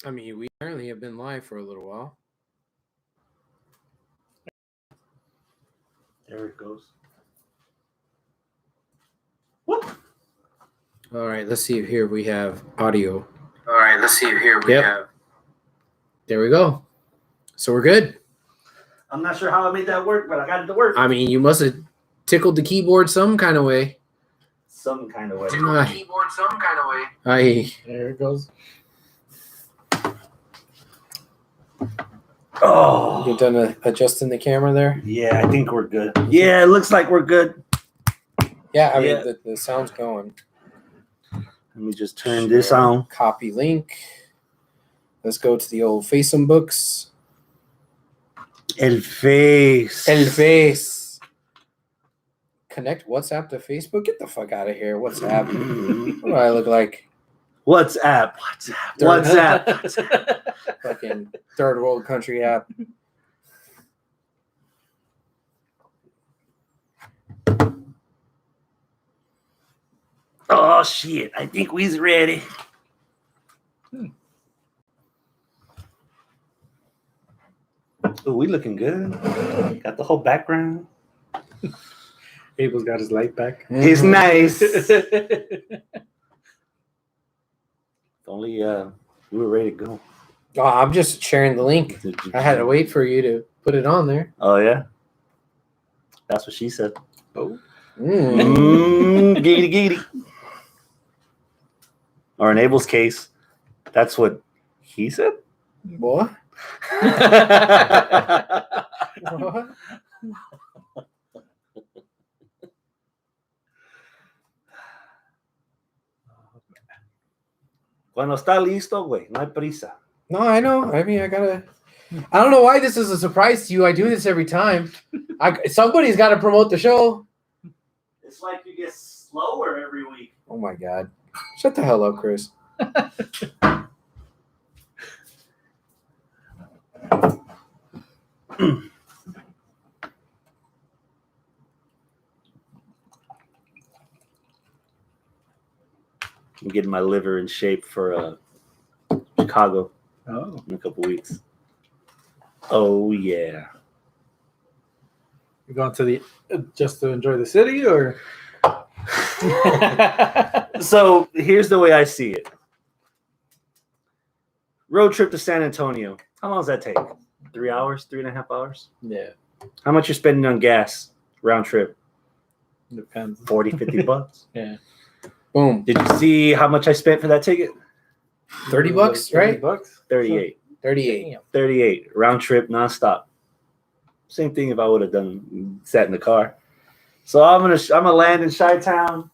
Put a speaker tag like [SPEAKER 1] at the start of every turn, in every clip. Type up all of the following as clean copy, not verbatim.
[SPEAKER 1] I mean, we apparently have been live for a little while.
[SPEAKER 2] There it goes. Whoop.
[SPEAKER 1] All right, let's see if here we have audio.
[SPEAKER 3] All right, let's see if here we have.
[SPEAKER 1] There we go. So we're good.
[SPEAKER 2] I'm not sure how I made that work, but I got it to work.
[SPEAKER 1] I mean, you must have tickled the keyboard some kind of way.
[SPEAKER 2] Some kind of way.
[SPEAKER 3] Tickled the keyboard some kind of way.
[SPEAKER 4] There it goes.
[SPEAKER 2] Oh.
[SPEAKER 1] You done adjusting the camera there?
[SPEAKER 2] Yeah, I think we're good. Yeah, it looks like we're good.
[SPEAKER 1] Yeah, I mean, the sound's going.
[SPEAKER 2] Let me just turn this on.
[SPEAKER 1] Copy link. Let's go to the old Facem books.
[SPEAKER 2] El Face.
[SPEAKER 1] El Face. Connect WhatsApp to Facebook? Get the fuck out of here. WhatsApp. What do I look like?
[SPEAKER 2] WhatsApp.
[SPEAKER 1] Fucking third world country app.
[SPEAKER 2] Oh, shit. I think we's ready. Oh, we looking good. Got the whole background.
[SPEAKER 4] Abel's got his light back.
[SPEAKER 2] He's nice. Only we were ready to go.
[SPEAKER 1] Oh, I'm just sharing the link. I had to wait for you to put it on there.
[SPEAKER 2] Oh, yeah? That's what she said.
[SPEAKER 4] Oh.
[SPEAKER 2] Giggity, giggity. Or in Abel's case, that's what he said?
[SPEAKER 1] What? What?
[SPEAKER 2] Cuando está listo, güey, no hay prisa.
[SPEAKER 1] No, I know. I mean, I don't know why this is a surprise to you. I do this every time. Somebody's got to promote the show.
[SPEAKER 2] It's like you get slower every week.
[SPEAKER 1] Oh my God. Shut the hell up, Chris.
[SPEAKER 2] I'm getting my liver in shape for Chicago
[SPEAKER 4] Oh.
[SPEAKER 2] in a couple weeks. Oh, yeah.
[SPEAKER 4] You going to the just to enjoy the city, or?
[SPEAKER 2] So here's the way I see it. Road trip to San Antonio. How long does that take? 3 hours, 3.5 hours?
[SPEAKER 4] Yeah,
[SPEAKER 2] How much you're spending on gas round trip?
[SPEAKER 4] depends.
[SPEAKER 2] 40, 50 bucks.
[SPEAKER 4] Yeah,
[SPEAKER 1] Boom.
[SPEAKER 2] Did you see how much I spent for that ticket?
[SPEAKER 1] 30 bucks, right?
[SPEAKER 4] $30.
[SPEAKER 2] 38.
[SPEAKER 1] 38.
[SPEAKER 2] 38 round trip nonstop. Same thing if I would have sat in the car. So I'm gonna land in Chi-Town.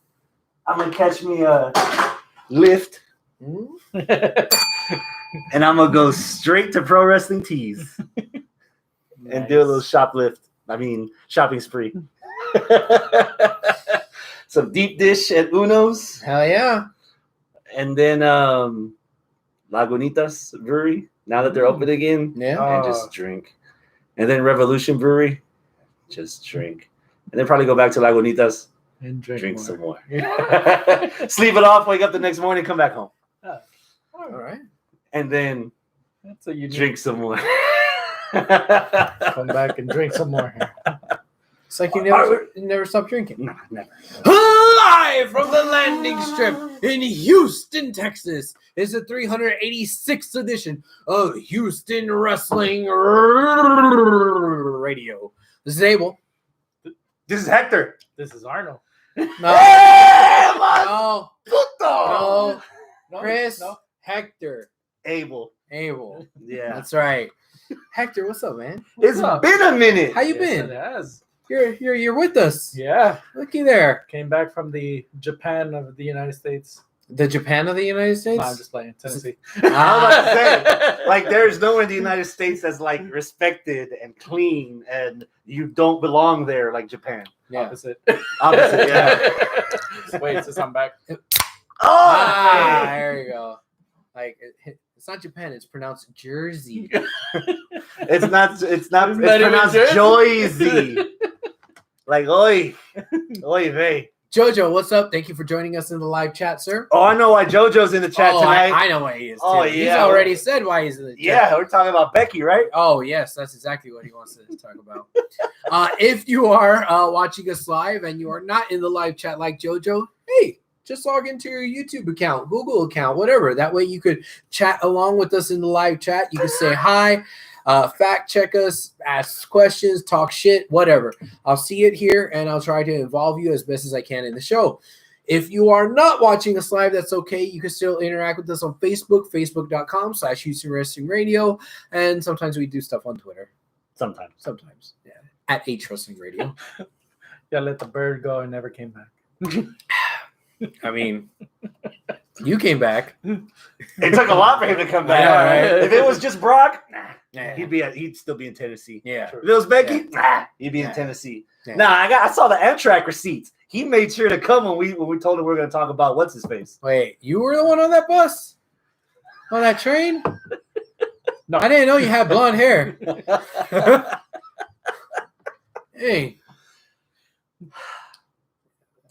[SPEAKER 2] I'm gonna catch me a Lyft, and I'm gonna go straight to Pro Wrestling Tees and do a little shopping spree. Some deep dish at Uno's,
[SPEAKER 1] Hell yeah.
[SPEAKER 2] and then Lagunitas Brewery. Now that they're open again,
[SPEAKER 1] Yeah.
[SPEAKER 2] and just drink. And then Revolution Brewery, just drink. And then probably go back to Lagunitas,
[SPEAKER 4] and
[SPEAKER 2] drink
[SPEAKER 4] more.
[SPEAKER 2] some more. Sleep it off, wake up the next morning, come back home.
[SPEAKER 1] All right.
[SPEAKER 2] And then
[SPEAKER 4] That's what you need.
[SPEAKER 2] drink some more.
[SPEAKER 4] Come back and drink some more.
[SPEAKER 1] It's like you never stop drinking.
[SPEAKER 2] Nah, never.
[SPEAKER 1] Live from the landing strip in Houston, Texas, is the 386th edition of Houston Wrestling Radio. This is Abel.
[SPEAKER 2] This is Hector.
[SPEAKER 4] This is Arnold.
[SPEAKER 1] No, no, Chris,
[SPEAKER 4] No.
[SPEAKER 1] Hector,
[SPEAKER 2] Abel.
[SPEAKER 1] Abel.
[SPEAKER 2] Yeah.
[SPEAKER 1] That's right. Hector, what's up, man?
[SPEAKER 2] It's
[SPEAKER 4] up?
[SPEAKER 2] been a minute.
[SPEAKER 1] How you
[SPEAKER 4] Yes,
[SPEAKER 1] been?
[SPEAKER 4] it has.
[SPEAKER 1] You're with us.
[SPEAKER 4] Yeah,
[SPEAKER 1] Looky there.
[SPEAKER 4] came back from the Japan of the United States.
[SPEAKER 1] The Japan of the United States?
[SPEAKER 4] No, I'm just playing. Tennessee.
[SPEAKER 2] I was about to say, like, there's nowhere in the United States that's like respected and clean, and you don't belong there like Japan.
[SPEAKER 1] Yeah.
[SPEAKER 4] Opposite.
[SPEAKER 2] Opposite, yeah.
[SPEAKER 4] Wait, since I'm back.
[SPEAKER 1] Ah, there you go. Like it's not Japan, it's pronounced Jersey.
[SPEAKER 2] It's
[SPEAKER 4] not even
[SPEAKER 2] pronounced
[SPEAKER 4] Jersey?
[SPEAKER 2] Joyzy. Like, oi, vey.
[SPEAKER 1] Jojo, what's up? Thank you for joining us in the live chat, sir.
[SPEAKER 2] Oh, I know why JoJo's in the chat tonight.
[SPEAKER 1] I know why he is.
[SPEAKER 2] Oh,
[SPEAKER 1] too.
[SPEAKER 2] yeah.
[SPEAKER 1] He's already said why he's in the chat.
[SPEAKER 2] Yeah, we're talking about Becky, right?
[SPEAKER 1] Oh, yes, that's exactly what he wants to talk about. If you are watching us live and you are not in the live chat like JoJo, hey, just log into your YouTube account, Google account, whatever. That way you could chat along with us in the live chat. You can say hi, fact check us, ask questions, talk shit, whatever. I'll see it here, and I'll try to involve you as best as I can in the show. If you are not watching us live, that's okay. You can still interact with us on Facebook, facebook.com/Houston Wrestling Radio. And sometimes we do stuff on Twitter. Sometimes. Yeah. At H Wrestling Radio.
[SPEAKER 4] Yeah, let the bird go and never came back.
[SPEAKER 1] I mean, you came back.
[SPEAKER 2] It took a lot for him to come back.
[SPEAKER 1] Yeah, right?
[SPEAKER 2] If it was just Brock,
[SPEAKER 1] Yeah.
[SPEAKER 2] he'd still be in Tennessee.
[SPEAKER 1] Yeah.
[SPEAKER 2] If it was Becky, he'd be
[SPEAKER 1] Yeah.
[SPEAKER 2] in Tennessee.
[SPEAKER 1] Yeah.
[SPEAKER 2] Nah, I saw the Amtrak receipts. He made sure to come when we told him we were going to talk about what's his face.
[SPEAKER 1] Wait, you were the one on that bus? On that train?
[SPEAKER 4] No.
[SPEAKER 1] I didn't know you had blonde hair. Hey.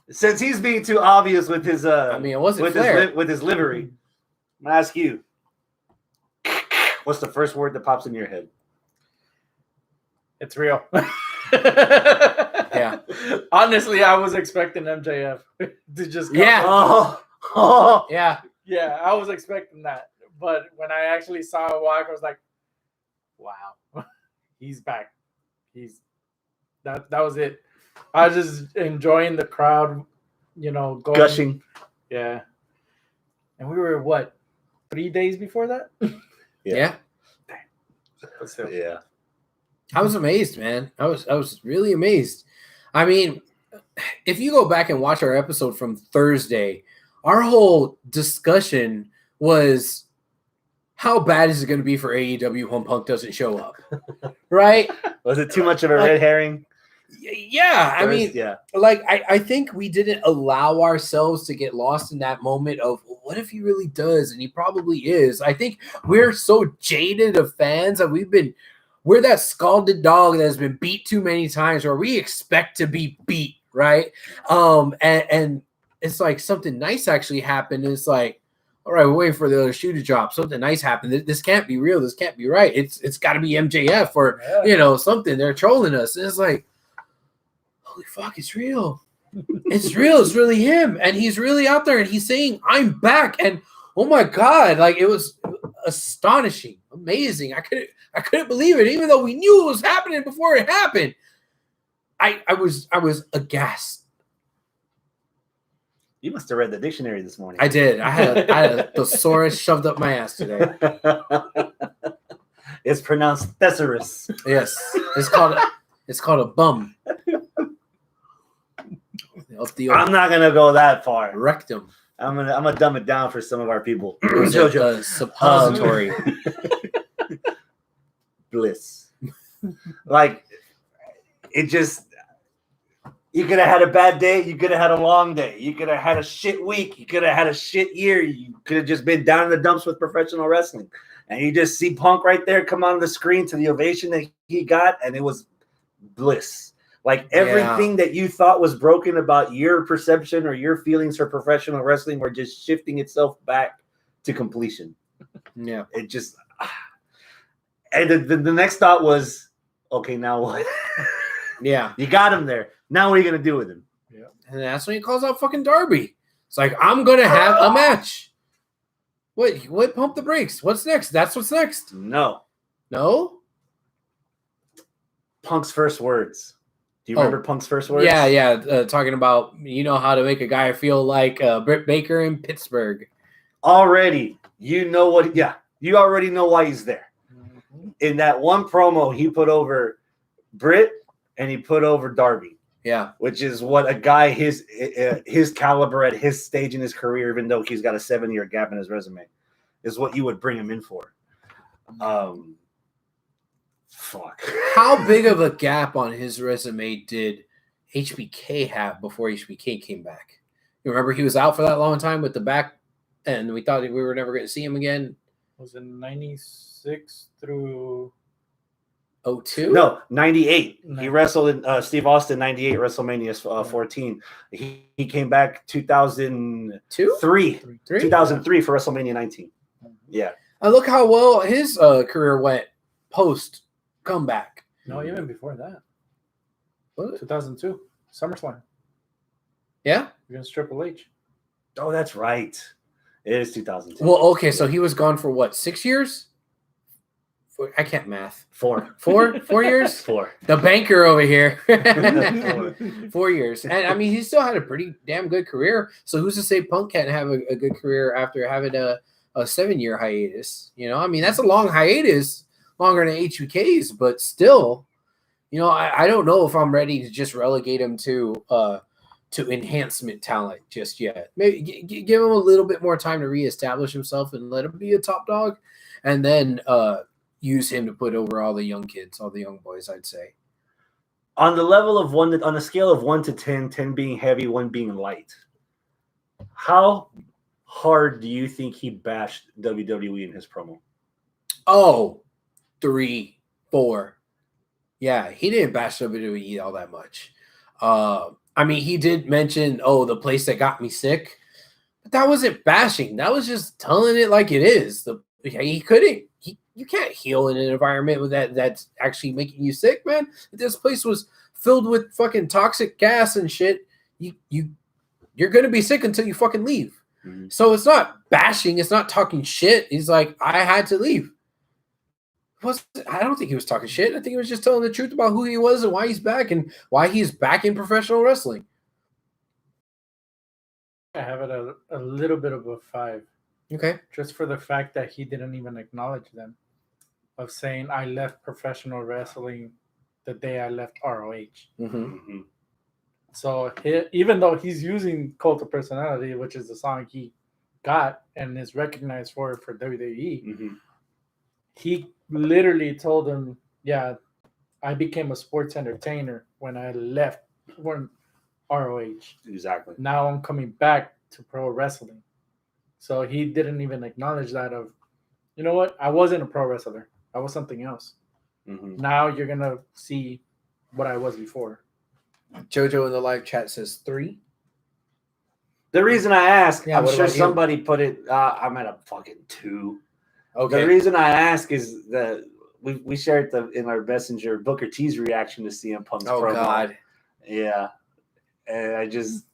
[SPEAKER 2] Since he's being too obvious with his
[SPEAKER 1] I mean, it wasn't
[SPEAKER 2] with
[SPEAKER 1] Flair.
[SPEAKER 2] with his livery, I'm gonna ask you, what's the first word that pops in your head?
[SPEAKER 4] It's real.
[SPEAKER 1] Yeah.
[SPEAKER 4] Honestly, I was expecting MJF to just come.
[SPEAKER 1] Yeah.
[SPEAKER 2] Oh.
[SPEAKER 1] Yeah.
[SPEAKER 4] Yeah, I was expecting that. But when I actually saw him walk, I was like, wow, he's back. That was it. I was just enjoying the crowd, going.
[SPEAKER 2] Gushing.
[SPEAKER 4] Yeah. And we were, 3 days before that?
[SPEAKER 1] Yeah.
[SPEAKER 4] But still.
[SPEAKER 2] Yeah.
[SPEAKER 1] I was amazed, man. I was really amazed. I mean, if you go back and watch our episode from Thursday, our whole discussion was how bad is it going to be for AEW when Punk doesn't show up, right?
[SPEAKER 2] Was it too much of a red herring?
[SPEAKER 1] Yeah, I mean,
[SPEAKER 2] yeah.
[SPEAKER 1] like I think we didn't allow ourselves to get lost in that moment of what if he really does, and he probably is. I think we're so jaded of fans that we're that scalded dog that has been beat too many times, where we expect to be beat, right? And it's like something nice actually happened. And it's like, all right, we're waiting for the other shoe to drop. Something nice happened. This can't be real. This can't be right. It's got to be MJF or something. They're trolling us. And it's like, holy fuck, it's real. It's real. It's really him, and he's really out there, and he's saying, "I'm back." And oh my god, like it was astonishing, amazing. I couldn't believe it, even though we knew it was happening before it happened. I was aghast.
[SPEAKER 2] You must have read the dictionary this morning.
[SPEAKER 1] I did. I had a thesaurus shoved up my ass today.
[SPEAKER 2] It's pronounced thesaurus.
[SPEAKER 1] Yes, it's called a bum.
[SPEAKER 2] I'm not gonna go that far.
[SPEAKER 1] Rectum.
[SPEAKER 2] I'm gonna dumb it down for some of our people.
[SPEAKER 1] Jojo. Suppository.
[SPEAKER 2] Bliss. Like it just. You could have had a bad day. You could have had a long day. You could have had a shit week. You could have had a shit year. You could have just been down in the dumps with professional wrestling. And you just see Punk right there come on the screen to the ovation that he got, and it was bliss. Like everything that you thought was broken about your perception or your feelings for professional wrestling were just shifting itself back to completion.
[SPEAKER 1] Yeah.
[SPEAKER 2] It just... And the next thought was, okay, now what?
[SPEAKER 1] Yeah.
[SPEAKER 2] You got him there. Now what are you going to do with him?
[SPEAKER 1] Yeah. And that's when he calls out fucking Darby. It's like, I'm going to have a match. What? Pump the brakes. What's next? That's what's next.
[SPEAKER 2] No.
[SPEAKER 1] No?
[SPEAKER 2] Punk's first words. Do you remember Punk's first words?
[SPEAKER 1] Yeah. Talking about, how to make a guy feel like Britt Baker in Pittsburgh.
[SPEAKER 2] Already. You know what? Yeah. You already know why he's there. Mm-hmm. In that one promo, he put over Britt and he put over Darby.
[SPEAKER 1] Yeah.
[SPEAKER 2] Which is what a guy his caliber at his stage in his career, even though he's got a 7-year gap in his resume, is what you would bring him in for. Fuck.
[SPEAKER 1] How big of a gap on his resume did HBK have before HBK came back? You remember he was out for that long time with the back, and we thought we were never going to see him again.
[SPEAKER 4] Was it 96 through
[SPEAKER 1] 02?
[SPEAKER 2] No, 98. He
[SPEAKER 4] Nice.
[SPEAKER 2] wrestled in Steve Austin 98 WrestleMania 14. He came back 2003. 2003 for WrestleMania 19. Yeah.
[SPEAKER 1] And look how well his career went post comeback.
[SPEAKER 4] No, even before that.
[SPEAKER 1] What?
[SPEAKER 4] 2002 SummerSlam
[SPEAKER 1] Yeah.
[SPEAKER 4] against Triple H.
[SPEAKER 2] Oh, that's right. It is 2002.
[SPEAKER 1] Well, okay, so he was gone for what, 6 years? I can't math.
[SPEAKER 2] 4.
[SPEAKER 1] 4 years?
[SPEAKER 2] 4.
[SPEAKER 1] The banker over here.
[SPEAKER 2] 4.
[SPEAKER 1] 4 years. And I mean, he still had a pretty damn good career. So who's to say Punk can't have a good career after having a 7-year hiatus? You know, I mean, that's a long hiatus, longer than HBK's, but still, you know, I don't know if I'm ready to just relegate him to enhancement talent just yet. Maybe give him a little bit more time to reestablish himself and let him be a top dog, and then use him to put over all the young kids, all the young boys, I'd say.
[SPEAKER 2] On the level of on a scale of 1 to 10, 10 being heavy, 1 being light, how hard do you think he bashed WWE in his promo?
[SPEAKER 1] Oh, 3, 4. Yeah, he didn't bash WWE all that much. I mean, he did mention, the place that got me sick. But that wasn't bashing. That was just telling it like it is. He couldn't. You can't heal in an environment with that's actually making you sick, man. If this place was filled with fucking toxic gas and shit, you're gonna be sick until you fucking leave. Mm-hmm. So it's not bashing. It's not talking shit. He's like, I had to leave. I don't think he was talking shit. I think he was just telling the truth about who he was and why he's back and why he's back in professional wrestling.
[SPEAKER 4] I have it a little bit of a 5.
[SPEAKER 1] Okay.
[SPEAKER 4] Just for the fact that he didn't even acknowledge them, of saying I left professional wrestling the day I left ROH.
[SPEAKER 1] Mm-hmm.
[SPEAKER 4] So even though he's using Cult of Personality, which is the song he got and is recognized for WWE,
[SPEAKER 2] mm-hmm.
[SPEAKER 4] he literally told him, yeah, I became a sports entertainer when I left ROH.
[SPEAKER 2] Exactly.
[SPEAKER 4] Now I'm coming back to pro wrestling. So he didn't even acknowledge that of, you know what? I wasn't a pro wrestler. I was something else.
[SPEAKER 2] Mm-hmm.
[SPEAKER 4] Now you're going to see what I was before.
[SPEAKER 1] Jojo in the live chat says 3.
[SPEAKER 2] The reason I ask,
[SPEAKER 1] Yeah,
[SPEAKER 2] I'm sure somebody
[SPEAKER 1] you?
[SPEAKER 2] put it, I'm at a fucking 2.
[SPEAKER 1] Okay.
[SPEAKER 2] The reason I ask is that we shared in our messenger Booker T's reaction to CM Punk's promo.
[SPEAKER 1] Oh, God.
[SPEAKER 2] Yeah. And I just...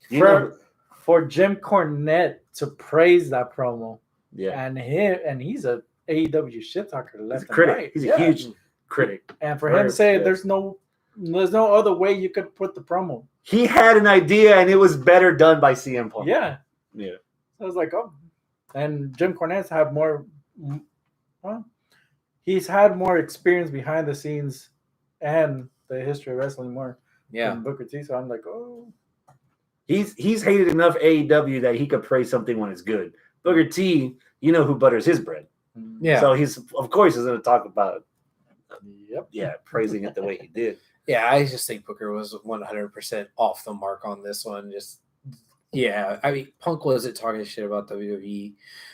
[SPEAKER 4] For Jim Cornette to praise that promo,
[SPEAKER 2] yeah,
[SPEAKER 4] and he's a AEW shit talker left and
[SPEAKER 2] critic.
[SPEAKER 4] right.
[SPEAKER 2] He's a huge critic,
[SPEAKER 4] and for him to say there's no other way you could put the promo.
[SPEAKER 2] He had an idea, and it was better done by CM Punk.
[SPEAKER 4] Yeah.
[SPEAKER 2] So
[SPEAKER 4] I was like, oh, and Jim Cornette's had more. Well, he's had more experience behind the scenes and the history of wrestling more than Booker T. So I'm like, oh.
[SPEAKER 2] He's hated enough AEW that he could praise something when it's good. Booker T, you know who butters his bread.
[SPEAKER 1] Yeah.
[SPEAKER 2] So he's going to talk about
[SPEAKER 4] Yep.
[SPEAKER 2] praising it the way he did.
[SPEAKER 1] Yeah, I just think Booker was 100% off the mark on this one. I mean, Punk wasn't talking shit about WWE.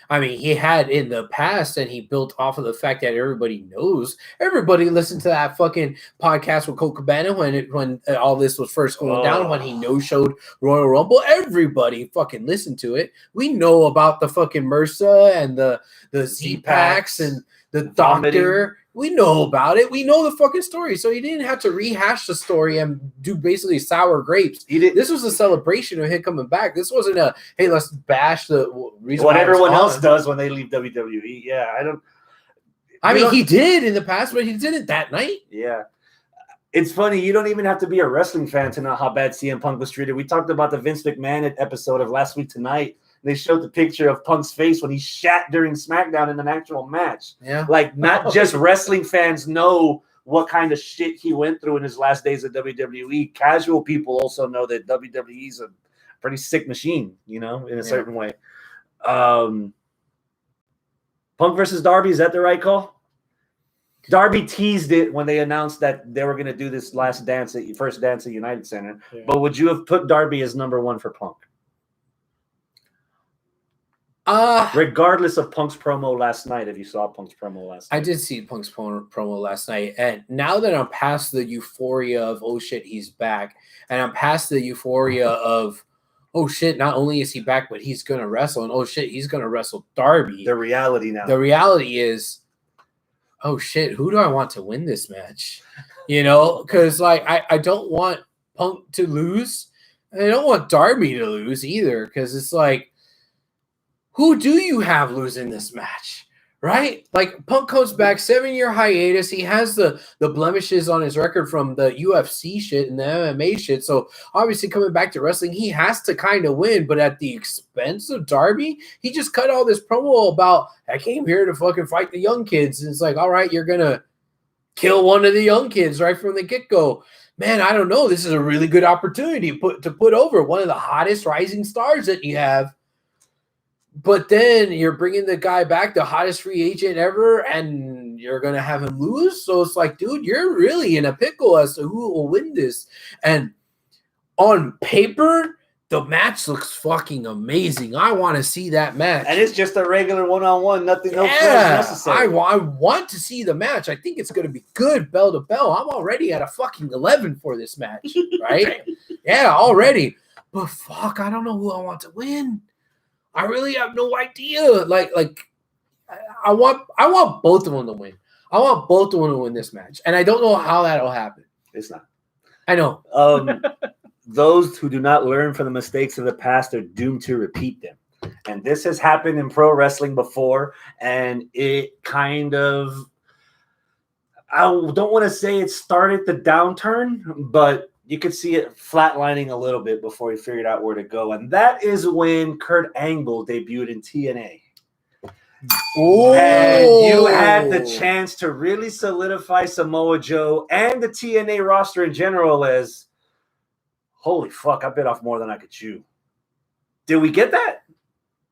[SPEAKER 1] I mean, he had in the past, and he built off of the fact that everybody knows. Everybody listened to that fucking podcast with Colt Cabana when all this was first going down, when he no-showed Royal Rumble. Everybody fucking listened to it. We know about the fucking MRSA and the Z-Packs and the doctor. We know about it. We know the fucking story. So he didn't have to rehash the story and do basically sour grapes. This was a celebration of him coming back. This wasn't a, hey, let's bash the reason
[SPEAKER 2] what everyone else does when they leave WWE. Yeah,
[SPEAKER 1] I mean, he did in the past, but he didn't that night.
[SPEAKER 2] Yeah. It's funny. You don't even have to be a wrestling fan to know how bad CM Punk was treated. We talked about the Vince McMahon episode of Last Week Tonight. They showed the picture of Punk's face when he shat during SmackDown in an actual match.
[SPEAKER 1] Yeah.
[SPEAKER 2] Like, not just wrestling fans know what kind of shit he went through in his last days at WWE. Casual people also know that WWE's a pretty sick machine, in a certain way. Punk versus Darby, is that the right call? Darby teased it when they announced that they were going to do this first dance at United Center. Yeah. But would you have put Darby as number 1 for Punk? Regardless of Punk's promo last night, if you saw Punk's promo last night.
[SPEAKER 1] I did see Punk's promo last night, and now that I'm past the euphoria of oh shit he's back, and I'm past the euphoria of oh shit not only is he back but he's gonna wrestle, and oh shit he's gonna wrestle Darby.
[SPEAKER 2] The reality now.
[SPEAKER 1] The reality is, oh shit, who do I want to win this match? You know, because like I don't want Punk to lose, and I don't want Darby to lose either, because it's like, who do you have losing this match, right? Like Punk comes back 7-year hiatus. He has the blemishes on his record from the UFC shit and the MMA shit. So obviously coming back to wrestling, he has to kind of win, but at the expense of Darby. He just cut all this promo about, I came here to fucking fight the young kids. And it's like, all right, you're going to kill one of the young kids right from the get-go. Man, I don't know. This is a really good opportunity to put over one of the hottest rising stars that you have. But then you're bringing the guy back, the hottest free agent ever, and you're going to have him lose. So it's like, dude, you're really in a pickle as to who will win this. And on paper, the match looks fucking amazing. I want to see that match.
[SPEAKER 2] And it's just a regular one-on-one, nothing, no plans necessary.
[SPEAKER 1] I want to see the match. I think it's going to be good bell to bell. I'm already at a fucking 11 for this match, right? Yeah, already. But fuck, I don't know who I want to win. I really have no idea. Like I want both of them to win. I want both of them to win this match, and I don't know how that'll happen.
[SPEAKER 2] It's not.
[SPEAKER 1] I know.
[SPEAKER 2] Those who do not learn from the mistakes of the past are doomed to repeat them. And this has happened in pro wrestling before, and it kind of, I don't want to say it started the downturn, but you could see it flatlining a little bit before he figured out where to go. And that is when Kurt Angle debuted in TNA.
[SPEAKER 1] Ooh.
[SPEAKER 2] And you had the chance to really solidify Samoa Joe and the TNA roster in general as, holy fuck, I bit off more than I could chew. Did we get that?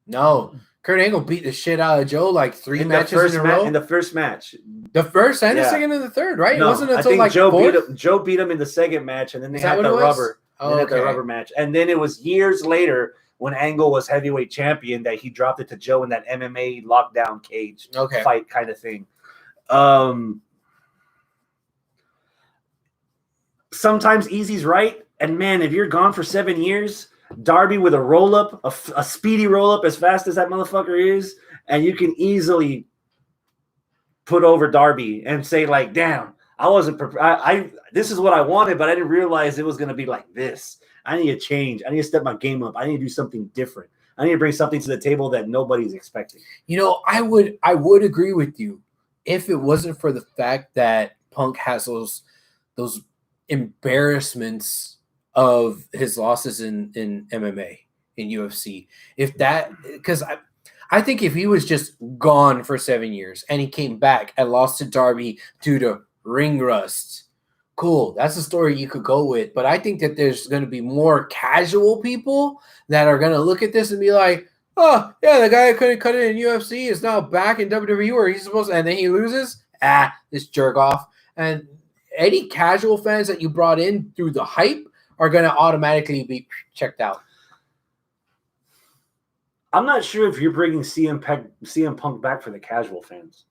[SPEAKER 1] No. Kurt Angle beat the shit out of Joe like three matches in a row.
[SPEAKER 2] In the first match.
[SPEAKER 1] The first and the second and the third, right?
[SPEAKER 2] No,
[SPEAKER 1] it wasn't until
[SPEAKER 2] I think Joe beat him in the second match, and then they had the rubber. The rubber match. And then it was years later when Angle was heavyweight champion that he dropped it to Joe in that MMA lockdown cage fight kind of thing. Sometimes easy's right. And man, if you're gone for 7 years, Darby with a roll-up, a speedy roll-up as fast as that motherfucker is, and you can easily put over Darby and say, like, damn, I wasn't prepared. This is what I wanted, but I didn't realize it was going to be like this. I need to change. I need to step my game up. I need to do something different. I need to bring something to the table that nobody's expecting.
[SPEAKER 1] You know, I would agree with you if it wasn't for the fact that Punk has those embarrassments of his losses in MMA, in UFC. If that, because I think if he was just gone for 7 years and he came back and lost to Darby due to ring rust, cool. That's a story you could go with. But I think that there's going to be more casual people that are going to look at this and be like, oh, yeah, the guy that couldn't cut it in UFC is now back in WWE where he's supposed to, and then he loses. This jerk off. And any casual fans that you brought in through the hype are going to automatically be checked out.
[SPEAKER 2] I'm not sure if you're bringing CM Punk back for the casual fans.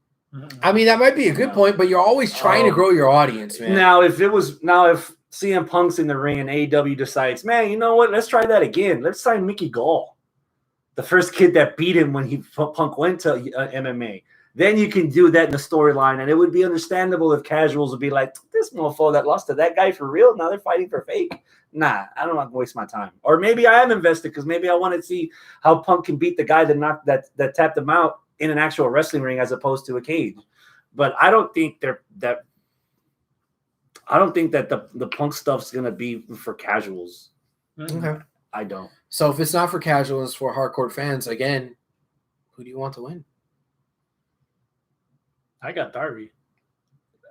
[SPEAKER 1] I mean, that might be a good point, but you're always trying to grow your audience, man.
[SPEAKER 2] Now, if CM Punk's in the ring and AEW decides, man, you know what? Let's try that again. Let's sign Mickey Gall, the first kid that beat him when Punk went to MMA. Then you can do that in the storyline, and it would be understandable if casuals would be like, this mofo that lost to that guy for real, now they're fighting for fake. Nah, I don't want to waste my time. Or maybe I am invested because maybe I want to see how Punk can beat the guy that tapped him out in an actual wrestling ring as opposed to a cage. But I don't think that the Punk stuff's gonna be for casuals.
[SPEAKER 1] Okay.
[SPEAKER 2] I don't.
[SPEAKER 1] So if it's not for casuals, for hardcore fans, again, who do you want to win?
[SPEAKER 4] I got Darby.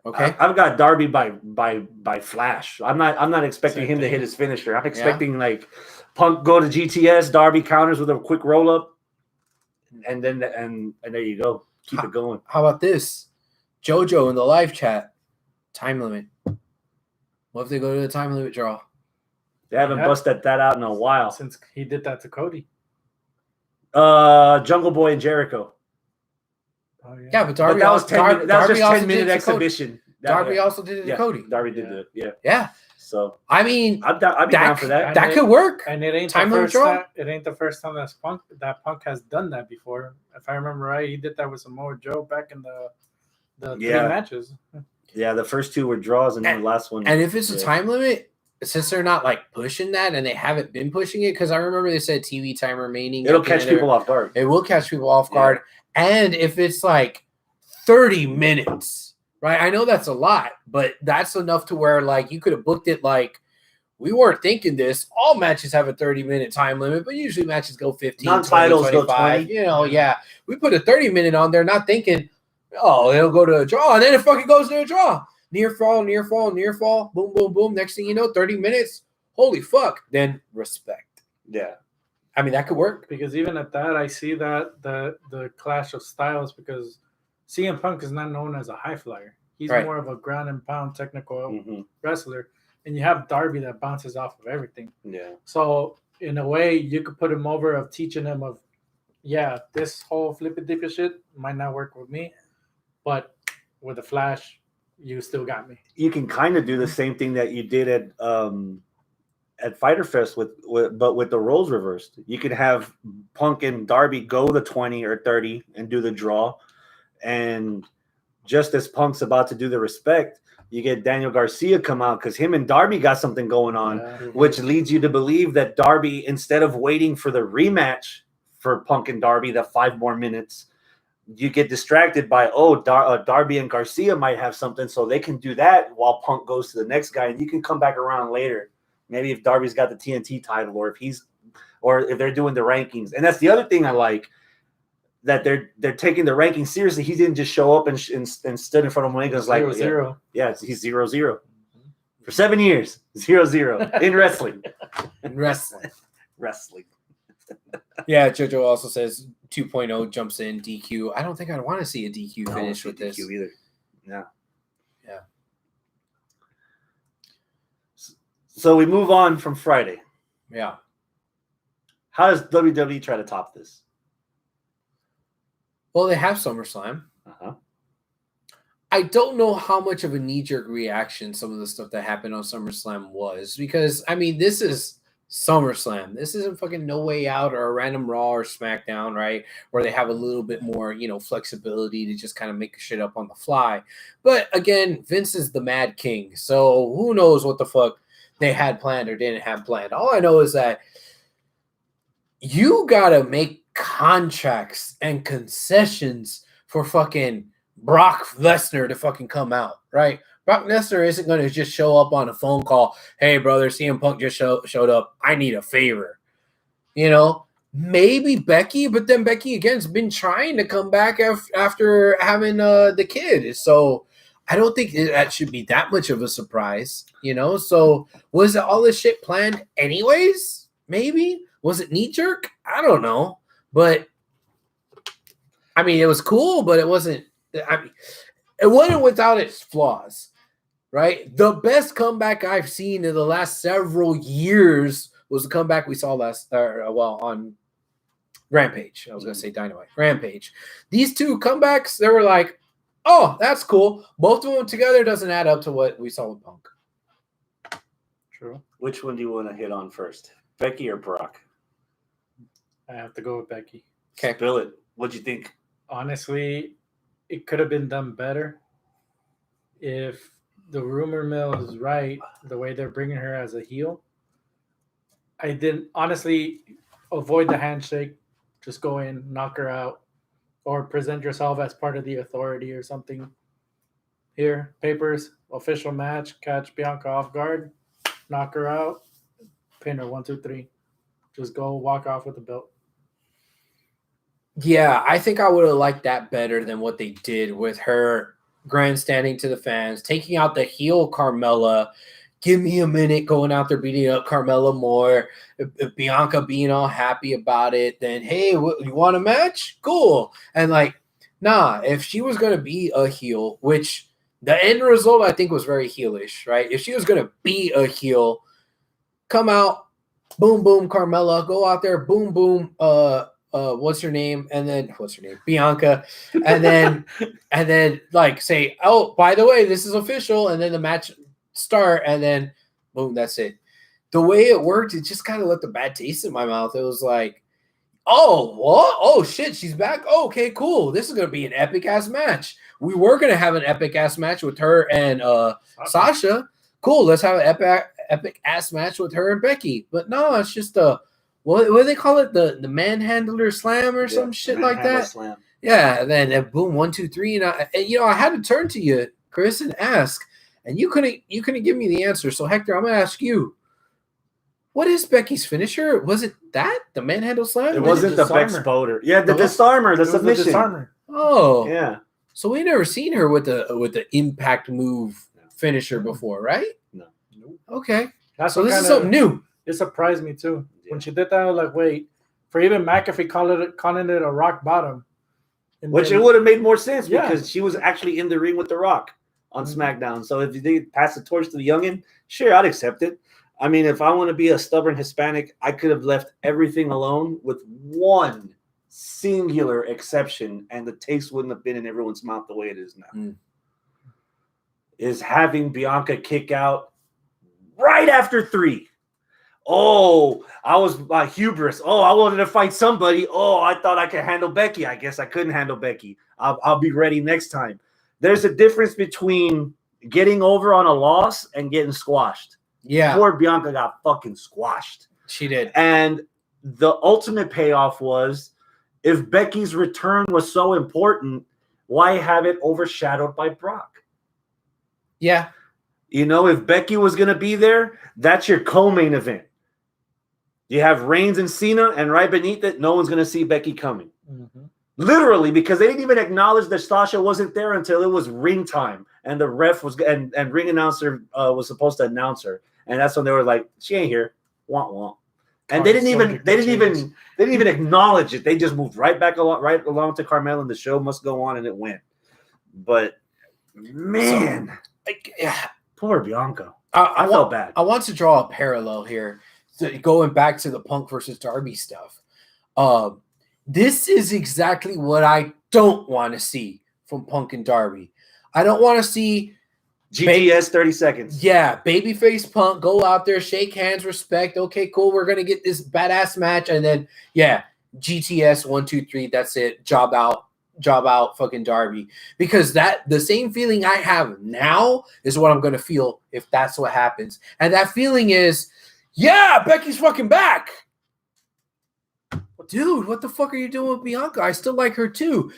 [SPEAKER 1] Okay,
[SPEAKER 2] I've got Darby by flash. I'm not expecting him to hit his finisher. I'm expecting like Punk go to GTS, Darby counters with a quick roll up, and then and there you go. Keep it going.
[SPEAKER 1] How about this? JoJo in the live chat, time limit. What if they go to the time limit draw?
[SPEAKER 2] They haven't busted that out in a while
[SPEAKER 4] since he did that to Cody.
[SPEAKER 2] Jungle Boy and Jericho.
[SPEAKER 4] Oh,
[SPEAKER 1] Yeah, but Darby.
[SPEAKER 2] But that was 10 minutes. That was
[SPEAKER 1] Darby
[SPEAKER 2] just
[SPEAKER 1] also
[SPEAKER 2] 10-minute
[SPEAKER 1] did it to Cody.
[SPEAKER 2] exhibition.
[SPEAKER 1] Darby also did it to Cody.
[SPEAKER 2] Darby did do it. Yeah.
[SPEAKER 1] Yeah.
[SPEAKER 2] So
[SPEAKER 1] I mean,
[SPEAKER 2] I'd be down for that.
[SPEAKER 1] That could work.
[SPEAKER 4] And it ain't
[SPEAKER 1] Time
[SPEAKER 4] the
[SPEAKER 1] limit
[SPEAKER 4] first
[SPEAKER 1] draw?
[SPEAKER 4] time. It ain't the first time that Punk has done that before. If I remember right, he did that with Samoa Joe back in the 3 matches.
[SPEAKER 2] Yeah, the first 2 were draws, and then the last one.
[SPEAKER 1] And if it's a time limit, since they're not like pushing that, and they haven't been pushing it, because I remember they said TV time remaining.
[SPEAKER 2] It'll catch people off guard.
[SPEAKER 1] It will catch people off guard. And if it's like 30 minutes, right? I know that's a lot, but that's enough to where like you could have booked it like we weren't thinking this. All matches have a 30-minute time limit, but usually matches go 15,
[SPEAKER 2] non-titles
[SPEAKER 1] 20, 25. Go 20. We put a 30-minute on there, not thinking, oh, it'll go to a draw, and then it fucking goes to a draw. Near fall, boom, boom, boom. Next thing you know, 30 minutes. Holy fuck. Then respect.
[SPEAKER 2] Yeah.
[SPEAKER 1] I mean, that could work.
[SPEAKER 4] Because even at that, I see that the clash of styles, because CM Punk is not known as a high flyer. He's more of a ground and pound technical wrestler. And you have Darby that bounces off of everything.
[SPEAKER 2] Yeah.
[SPEAKER 4] So in a way, you could put him over of teaching him of, this whole flippy-dippy shit might not work with me, but with the Flash, you still got me.
[SPEAKER 2] You can kind of do the same thing that you did at Fyter Fest but with the roles reversed. You could have Punk and Darby go the 20 or 30 and do the draw, and just as Punk's about to do the respect, you get Daniel Garcia come out because him and Darby got something going on, which leads you to believe that Darby, instead of waiting for the rematch for Punk and Darby, the 5 more minutes, you get distracted by, Darby and Garcia might have something, so they can do that while Punk goes to the next guy, and you can come back around later. Maybe if Darby's got the TNT title, or if they're doing the rankings. And that's the other thing I like, that they're taking the rankings seriously. He didn't just show up and stood in front of Omega. Like
[SPEAKER 4] 0-0.
[SPEAKER 2] Yeah, he's 0-0 for 7 years. 0-0 in wrestling. Wrestling.
[SPEAKER 1] Yeah, JoJo also says 2.0 jumps in DQ. I don't think I'd want to see a DQ finish with this
[SPEAKER 2] either. Yeah. So we move on from Friday.
[SPEAKER 1] Yeah.
[SPEAKER 2] How does WWE try to top this?
[SPEAKER 1] Well, they have SummerSlam.
[SPEAKER 2] Uh-huh.
[SPEAKER 1] I don't know how much of a knee-jerk reaction some of the stuff that happened on SummerSlam was, because, I mean, this is SummerSlam. This isn't fucking No Way Out or a random Raw or SmackDown, right? Where they have a little bit more, flexibility to just kind of make shit up on the fly. But again, Vince is the Mad King, so who knows what the fuck they had planned or didn't have planned. All I know is that you gotta make contracts and concessions for fucking Brock Lesnar to fucking come out, right? Brock Lesnar isn't going to just show up on a phone call. Hey, brother, CM Punk just showed up. I need a favor. Maybe Becky, but then Becky, again, has been trying to come back after having the kid. So I don't think that should be that much of a surprise, So was all this shit planned anyways? Maybe? Was it knee-jerk? I don't know. But, I mean, it was cool, but it wasn't without its flaws, right? The best comeback I've seen in the last several years was the comeback we saw on Rampage. I was going to say Dynamite. Rampage. These 2 comebacks, they were like, oh, that's cool. Both of them together doesn't add up to what we saw with Punk.
[SPEAKER 4] True.
[SPEAKER 2] Which one do you want to hit on first? Becky or Brock?
[SPEAKER 4] I have to go with Becky.
[SPEAKER 2] Okay. Spill it. What'd you think?
[SPEAKER 4] Honestly, it could have been done better if the rumor mill is right, the way they're bringing her as a heel. I didn't honestly avoid the handshake. Just go in, knock her out, or present yourself as part of the Authority or something. Here, papers, official match, catch Bianca off guard, knock her out, pin her 1, 2, 3. Just go walk off with the belt.
[SPEAKER 1] Yeah, I think I would have liked that better than what they did with her grandstanding to the fans, taking out the heel Carmella. Give me a minute, going out there beating up Carmella more. If Bianca being all happy about it, then hey, you want a match? Cool. And if she was going to be a heel, which the end result I think was very heelish, right? If she was going to be a heel, come out, boom, boom, Carmella, go out there, boom, boom, what's her name? And then what's her name? Bianca. And then like say, oh, by the way, this is official. And then the match start, and then boom, that's it. The way it worked, it just kind of left a bad taste in my mouth. It was like, oh, what? Oh shit, she's back. Oh, okay, cool. This is gonna be an epic ass match. We were gonna have an epic ass match with her and Sasha. Cool, let's have an epic ass match with her and Becky. But no, it's just what do they call it? The manhandler slam or some shit like that.
[SPEAKER 2] Slam.
[SPEAKER 1] Yeah, and then boom, 1, 2, 3, and I had to turn to you, Chris, and ask, and you couldn't give me the answer. So Hector, I'm gonna ask you, what is Becky's finisher? Was it the manhandle slam?
[SPEAKER 2] It wasn't the Beck Spoder. Yeah, the disarmer, the submission.
[SPEAKER 4] Disarmer.
[SPEAKER 1] Oh,
[SPEAKER 2] yeah.
[SPEAKER 1] So we never seen her with the impact move finisher before, right?
[SPEAKER 2] No.
[SPEAKER 1] Okay.
[SPEAKER 4] So
[SPEAKER 1] this is something new.
[SPEAKER 4] It surprised me too. When she did that, I was like, wait, for even McAfee calling it a rock bottom.
[SPEAKER 2] Which it would have made more sense because she was actually in the ring with The Rock on SmackDown. So if they pass the torch to the youngin, sure, I'd accept it. I mean, if I want to be a stubborn Hispanic, I could have left everything alone with one singular exception, and the taste wouldn't have been in everyone's mouth the way it is now. Is having Bianca kick out right after 3. Oh, I was hubris. Oh, I wanted to fight somebody. Oh, I thought I could handle Becky. I guess I couldn't handle Becky. I'll be ready next time. There's a difference between getting over on a loss and getting squashed.
[SPEAKER 1] Yeah.
[SPEAKER 2] Poor Bianca got fucking squashed.
[SPEAKER 1] She did.
[SPEAKER 2] And the ultimate payoff was, if Becky's return was so important, why have it overshadowed by Brock?
[SPEAKER 1] Yeah.
[SPEAKER 2] You know, if Becky was going to be there, that's your co-main event. You have Reigns and Cena, and right beneath it, no one's going to see Becky coming.
[SPEAKER 4] Mm-hmm.
[SPEAKER 2] Literally, because they didn't even acknowledge that Sasha wasn't there until it was ring time, and the ref was and ring announcer was supposed to announce her, and that's when they were like, "She ain't here." Womp womp. And they didn't even acknowledge it. They just moved right along to Carmella, and the show must go on, and it went. But man, poor Bianca. I felt bad.
[SPEAKER 1] I want to draw a parallel here, going back to the Punk versus Darby stuff. This is exactly what I don't want to see from Punk and Darby. I don't want to see
[SPEAKER 2] GTS 30 seconds.
[SPEAKER 1] Yeah, babyface Punk, go out there, shake hands, respect. Okay, cool. We're gonna get this badass match, and then GTS 1, 2, 3. That's it. Job out, fucking Darby. Because the same feeling I have now is what I'm gonna feel if that's what happens. And that feeling is, yeah, Becky's fucking back. Dude, what the fuck are you doing with Bianca? I still like her too.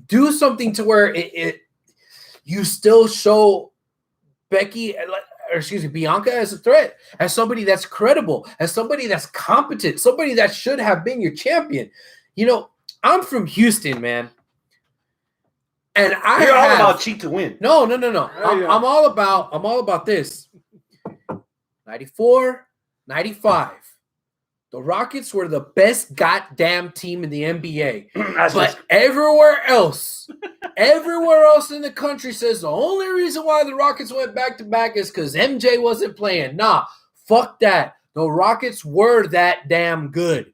[SPEAKER 1] Do something to where you still show Bianca as a threat, as somebody that's credible, as somebody that's competent, somebody that should have been your champion. You know, I'm from Houston, man. And
[SPEAKER 2] You're all about cheat to win.
[SPEAKER 1] No. I'm all about this. 94, 95. The Rockets were the best goddamn team in the NBA. But everywhere else in the country says the only reason why the Rockets went back-to-back is because MJ wasn't playing. Nah, fuck that. The Rockets were that damn good.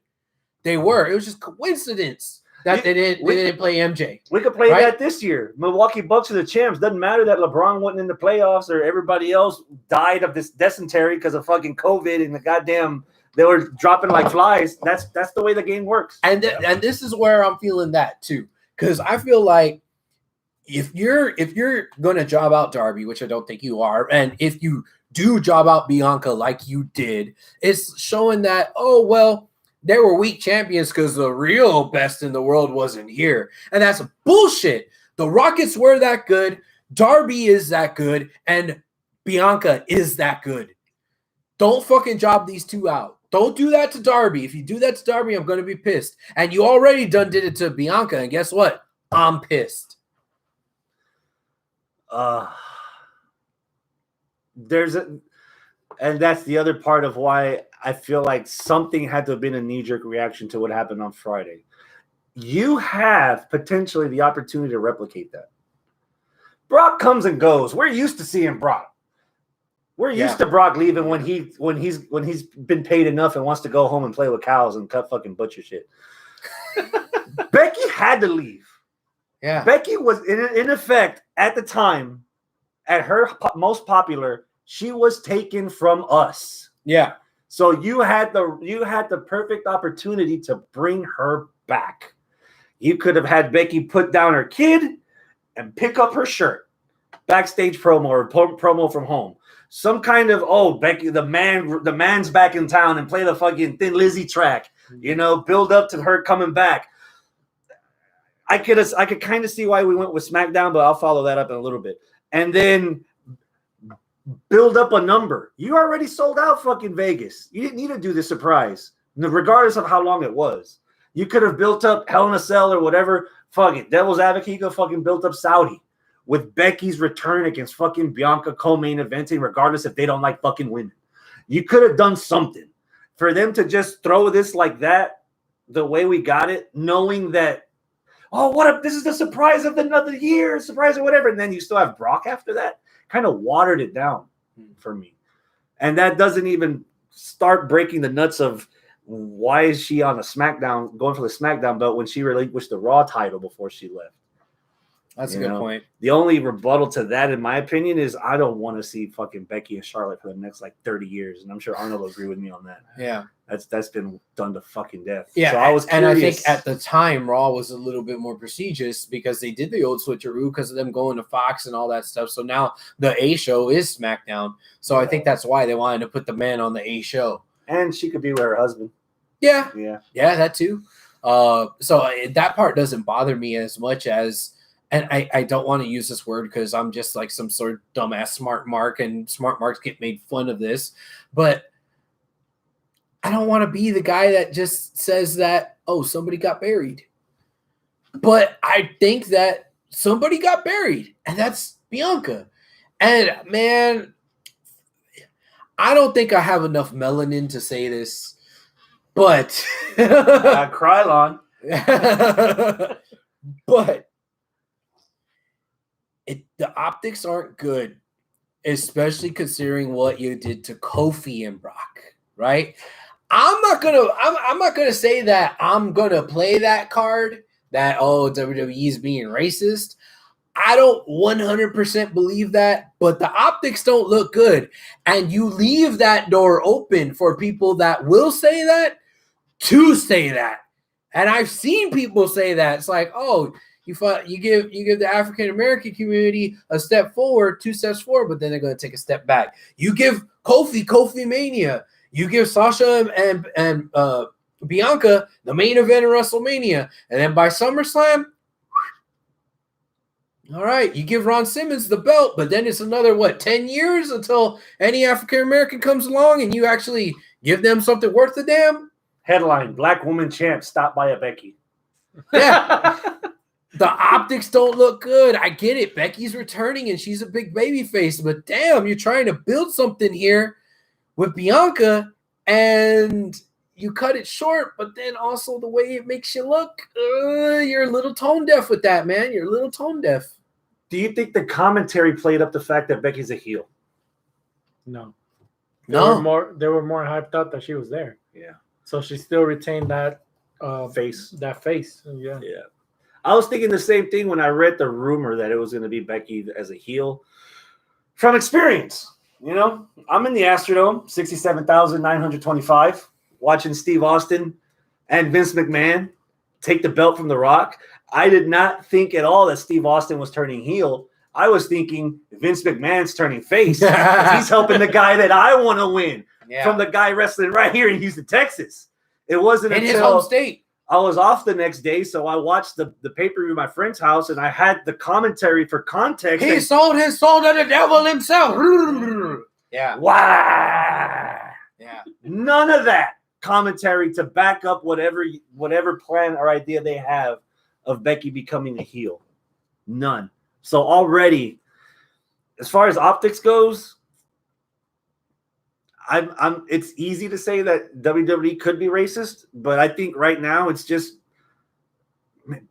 [SPEAKER 1] They were. It was just coincidence that they didn't play MJ.
[SPEAKER 2] We could play that this year. Milwaukee Bucks are the champs. Doesn't matter that LeBron wasn't in the playoffs or everybody else died of this dysentery because of fucking COVID and the goddamn – they were dropping like flies. That's the way the game works.
[SPEAKER 1] And this is where I'm feeling that too. Because I feel like if you're gonna job out Darby, which I don't think you are, and if you do job out Bianca like you did, it's showing that, oh well, they were weak champions because the real best in the world wasn't here. And that's bullshit. The Rockets were that good, Darby is that good, and Bianca is that good. Don't fucking job these two out. Don't do that to Darby. If you do that to Darby, I'm going to be pissed. And you already did it to Bianca. And guess what? I'm pissed.
[SPEAKER 2] And that's the other part of why I feel like something had to have been a knee-jerk reaction to what happened on Friday. You have potentially the opportunity to replicate that. Brock comes and goes. We're used to seeing Brock. We're used to Brock leaving when he's been paid enough and wants to go home and play with cows and cut fucking butcher shit. Becky had to leave.
[SPEAKER 1] Yeah.
[SPEAKER 2] Becky was in effect at the time, at her most popular, she was taken from us.
[SPEAKER 1] Yeah.
[SPEAKER 2] So you had the perfect opportunity to bring her back. You could have had Becky put down her kid and pick up her shirt. Backstage promo or promo from home. Some kind of Becky, the man's back in town, and play the fucking Thin Lizzy track. You know, build up to her coming back. I could kind of see why we went with SmackDown, but I'll follow that up in a little bit. And then build up a number. You already sold out fucking Vegas. You didn't need to do the surprise, regardless of how long it was. You could have built up Hell in a Cell or whatever. Fuck it. Devil's Advocate, you could have fucking built up Saudi with Becky's return against fucking Bianca co-main eventing, regardless if they don't like fucking women. You could have done something. For them to just throw this like that, the way we got it, knowing that, what if this is the surprise of another year, surprise or whatever, and then you still have Brock after that, kind of watered it down for me. And that doesn't even start breaking the nuts of why is she on a SmackDown, going for the SmackDown belt when she relinquished the Raw title before she left.
[SPEAKER 1] That's a good point.
[SPEAKER 2] The only rebuttal to that, in my opinion, is I don't want to see fucking Becky and Charlotte for the next 30 years, and I'm sure Arnold will agree with me on that.
[SPEAKER 1] Yeah,
[SPEAKER 2] that's been done to fucking death.
[SPEAKER 1] Yeah,
[SPEAKER 2] so I was curious.
[SPEAKER 1] And I think at the time Raw was a little bit more prestigious because they did the old switcheroo because of them going to Fox and all that stuff. So now the A show is SmackDown. So I think that's why they wanted to put the man on the A show.
[SPEAKER 2] And she could be with her husband.
[SPEAKER 1] Yeah, that too. So that part doesn't bother me as much as. And I don't want to use this word because I'm just like some sort of dumbass smart mark, and smart marks get made fun of this. But I don't want to be the guy that just says that, somebody got buried. But I think that somebody got buried, and that's Bianca. And, man, I don't think I have enough melanin to say this, but
[SPEAKER 2] Krylon.
[SPEAKER 1] But the optics aren't good, especially considering what you did to Kofi and Brock, right? I'm not gonna say that I'm gonna play that card that WWE is being racist. I don't 100% believe that, but the optics don't look good, and you leave that door open for people that will say that to say that. And I've seen people say that. It's like, you give the African American community a step forward, 2 steps forward, but then they're going to take a step back. You give Kofi Mania. You give Sasha and Bianca the main event of WrestleMania, and then by SummerSlam, all right, you give Ron Simmons the belt, but then it's another 10 years until any African American comes along, and you actually give them something worth a damn.
[SPEAKER 2] Headline: Black woman champ stopped by a Becky.
[SPEAKER 1] Yeah. The optics don't look good. I get it. Becky's returning and she's a big baby face, but damn, you're trying to build something here with Bianca and you cut it short, but then also the way it makes you look, you're a little tone deaf with that, man. You're a little tone deaf.
[SPEAKER 2] Do you think the commentary played up the fact that Becky's a heel?
[SPEAKER 4] No. They were more hyped up that she was there.
[SPEAKER 2] Yeah.
[SPEAKER 4] So she still retained that
[SPEAKER 2] face.
[SPEAKER 4] That face. Yeah.
[SPEAKER 2] I was thinking the same thing when I read the rumor that it was going to be Becky as a heel. From experience, I'm in the Astrodome, 67,925, watching Steve Austin and Vince McMahon take the belt from The Rock. I did not think at all that Steve Austin was turning heel. I was thinking Vince McMahon's turning face. He's helping the guy that I want to win from the guy wrestling right here in Houston, Texas. It wasn't
[SPEAKER 1] in
[SPEAKER 2] until
[SPEAKER 1] his home state.
[SPEAKER 2] I was off the next day, so I watched the pay-per-view at my friend's house, and I had the commentary for context.
[SPEAKER 1] He sold his soul to the devil himself. Yeah.
[SPEAKER 2] Wow.
[SPEAKER 1] Yeah.
[SPEAKER 2] None of that commentary to back up whatever plan or idea they have of Becky becoming a heel. None. So already, as far as optics goes, it's easy to say that WWE could be racist, but I think right now it's just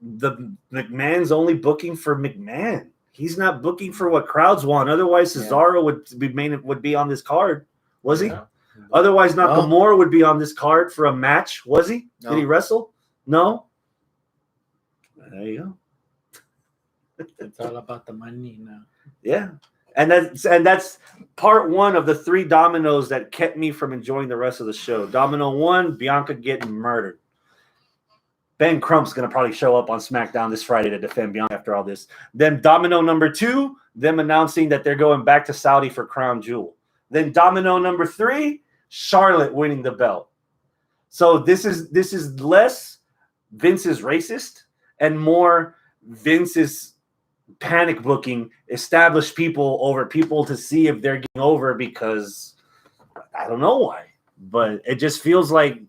[SPEAKER 2] the McMahon's only booking for McMahon. He's not booking for what crowds want. Otherwise, Cesaro would be on this card, was he?
[SPEAKER 4] Yeah.
[SPEAKER 2] Otherwise, Nakamura would be on this card for a match, was he?
[SPEAKER 1] No.
[SPEAKER 2] Did he wrestle? No. There you go.
[SPEAKER 4] It's all about the money now.
[SPEAKER 2] Yeah. And that's part one of the 3 dominoes that kept me from enjoying the rest of the show. Domino 1, Bianca getting murdered. Ben Crump's going to probably show up on SmackDown this Friday to defend Bianca after all this. Then domino number 2, them announcing that they're going back to Saudi for Crown Jewel. Then domino number 3, Charlotte winning the belt. So this is less Vince is racist and more Vince is panic booking established people over people to see if they're getting over, because I don't know why, but it just feels like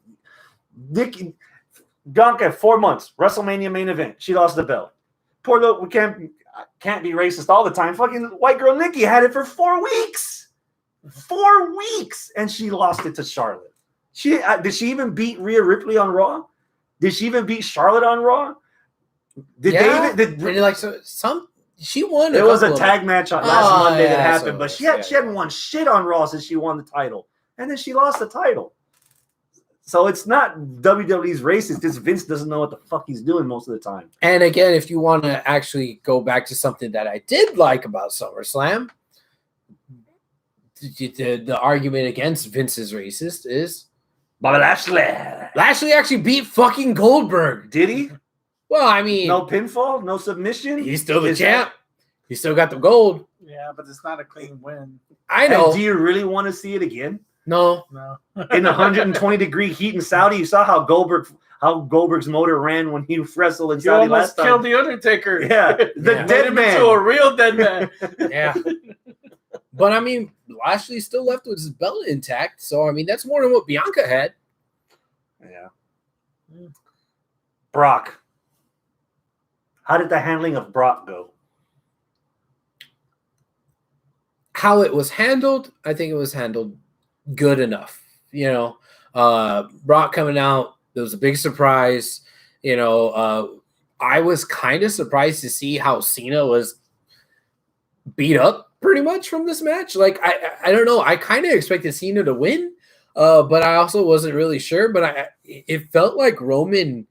[SPEAKER 2] Bianca, 4 months, WrestleMania main event. She lost the belt. Poor little, we can't be racist all the time. Fucking white girl Nikki had it for 4 weeks. 4 weeks, and she lost it to Charlotte. Did she even beat Rhea Ripley on Raw? Did she even beat Charlotte on Raw?
[SPEAKER 1] She won.
[SPEAKER 2] It was a tag match on last Monday that happened, but she hadn't won shit on Raw since she won the title, and then she lost the title. So it's not WWE's racist. It's Vince doesn't know what the fuck he's doing most of the time.
[SPEAKER 1] And again, if you want to actually go back to something that I did like about SummerSlam, the argument against Vince is racist is
[SPEAKER 2] Bobby Lashley.
[SPEAKER 1] Lashley actually beat fucking Goldberg.
[SPEAKER 2] Did he?
[SPEAKER 1] Well, I mean,
[SPEAKER 2] no pinfall, no submission.
[SPEAKER 1] He's still the champ. He still got the gold.
[SPEAKER 4] Yeah, but it's not a clean win.
[SPEAKER 1] I know.
[SPEAKER 2] And do you really want to see it again?
[SPEAKER 1] No.
[SPEAKER 2] In 120-degree heat in Saudi, you saw how Goldberg's motor ran when he wrestled in Saudi last time.
[SPEAKER 4] Killed the Undertaker.
[SPEAKER 2] Yeah, the dead man.
[SPEAKER 4] To a real dead man.
[SPEAKER 1] Yeah. But I mean, Lashley still left with his belt intact, so I mean that's more than what Bianca had.
[SPEAKER 2] Yeah. Brock. How did the handling of Brock go?
[SPEAKER 1] How it was handled, I think it was handled good enough. Brock coming out, it was a big surprise. I was kind of surprised to see how Cena was beat up pretty much from this match. Like, I don't know. I kind of expected Cena to win, but I also wasn't really sure. But it felt like Roman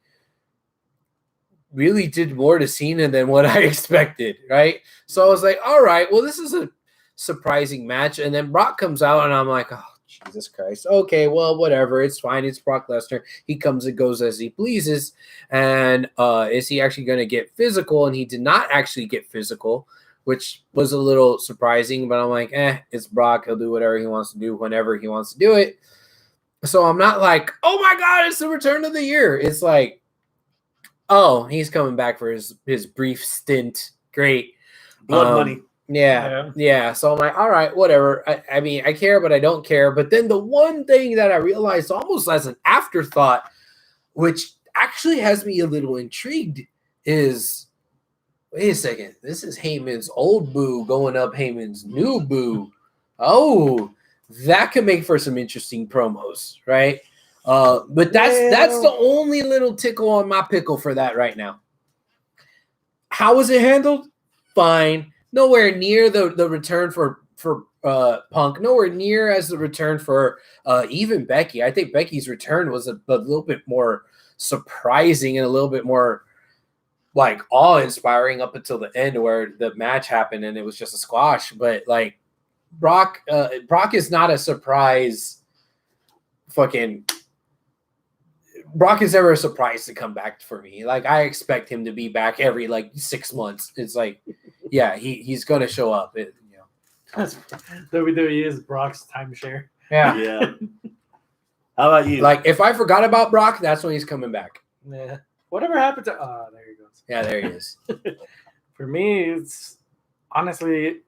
[SPEAKER 1] really did more to Cena than what I expected, right? So I was like, all right, well, this is a surprising match. And then Brock comes out, and I'm like, oh, Jesus Christ. Okay, well, whatever. It's fine. It's Brock Lesnar. He comes and goes as he pleases. And is he actually going to get physical? And he did not actually get physical, which was a little surprising. But I'm like, it's Brock. He'll do whatever he wants to do whenever he wants to do it. So I'm not like, oh, my God, it's the return of the year. It's like, oh, he's coming back for his brief stint. Great.
[SPEAKER 2] Blood money.
[SPEAKER 1] Yeah. So I'm like, all right, whatever. I mean, I care, but I don't care. But then the one thing that I realized almost as an afterthought, which actually has me a little intrigued, is, wait a second. This is Heyman's old boo going up Heyman's new boo. Oh, that could make for some interesting promos, right? But that's the only little tickle on my pickle for that right now. How was it handled? Fine. Nowhere near the return for Punk. Nowhere near as the return for even Becky. I think Becky's return was a little bit more surprising and a little bit more like awe-inspiring up until the end where the match happened and it was just a squash. But like Brock is not a surprise. Brock is never a surprise to come back for me. Like, I expect him to be back every 6 months. It's like, yeah, he's gonna show up.
[SPEAKER 4] WWE is Brock's timeshare.
[SPEAKER 1] Yeah.
[SPEAKER 2] How about you?
[SPEAKER 1] Like, if I forgot about Brock, that's when he's coming back.
[SPEAKER 4] Yeah. Whatever happened to? Oh, there he goes.
[SPEAKER 1] Yeah, there he is.
[SPEAKER 4] For me, it's honestly,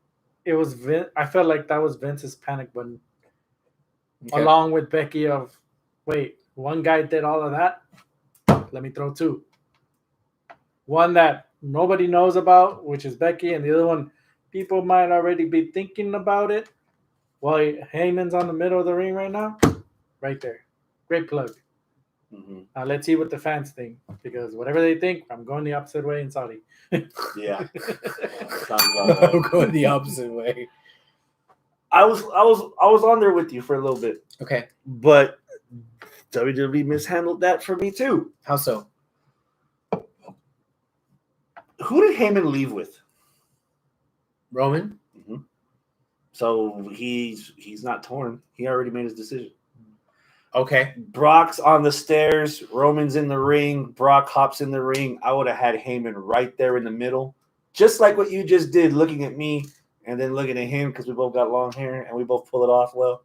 [SPEAKER 4] it was Vince. I felt like that was Vince's panic button, along with Becky. Of wait. One guy did all of that. Let me throw 2. One that nobody knows about, which is Becky, and the other one, people might already be thinking about it. Well, Heyman's on the middle of the ring right now. Right there. Great plug.
[SPEAKER 2] Mm-hmm.
[SPEAKER 4] Now let's see what the fans think, because whatever they think, I'm going the opposite way in Saudi.
[SPEAKER 2] Yeah.
[SPEAKER 1] I'm going the opposite way.
[SPEAKER 2] I was on there with you for a little bit.
[SPEAKER 1] Okay.
[SPEAKER 2] But WWE mishandled that for me too.
[SPEAKER 1] How so?
[SPEAKER 2] Who did Heyman leave with?
[SPEAKER 1] Roman.
[SPEAKER 2] Mm-hmm. So he's not torn. He already made his decision.
[SPEAKER 1] Okay.
[SPEAKER 2] Brock's on the stairs. Roman's in the ring. Brock hops in the ring. I would have had Heyman right there in the middle, just like what you just did, looking at me and then looking at him because we both got long hair and we both pull it off well.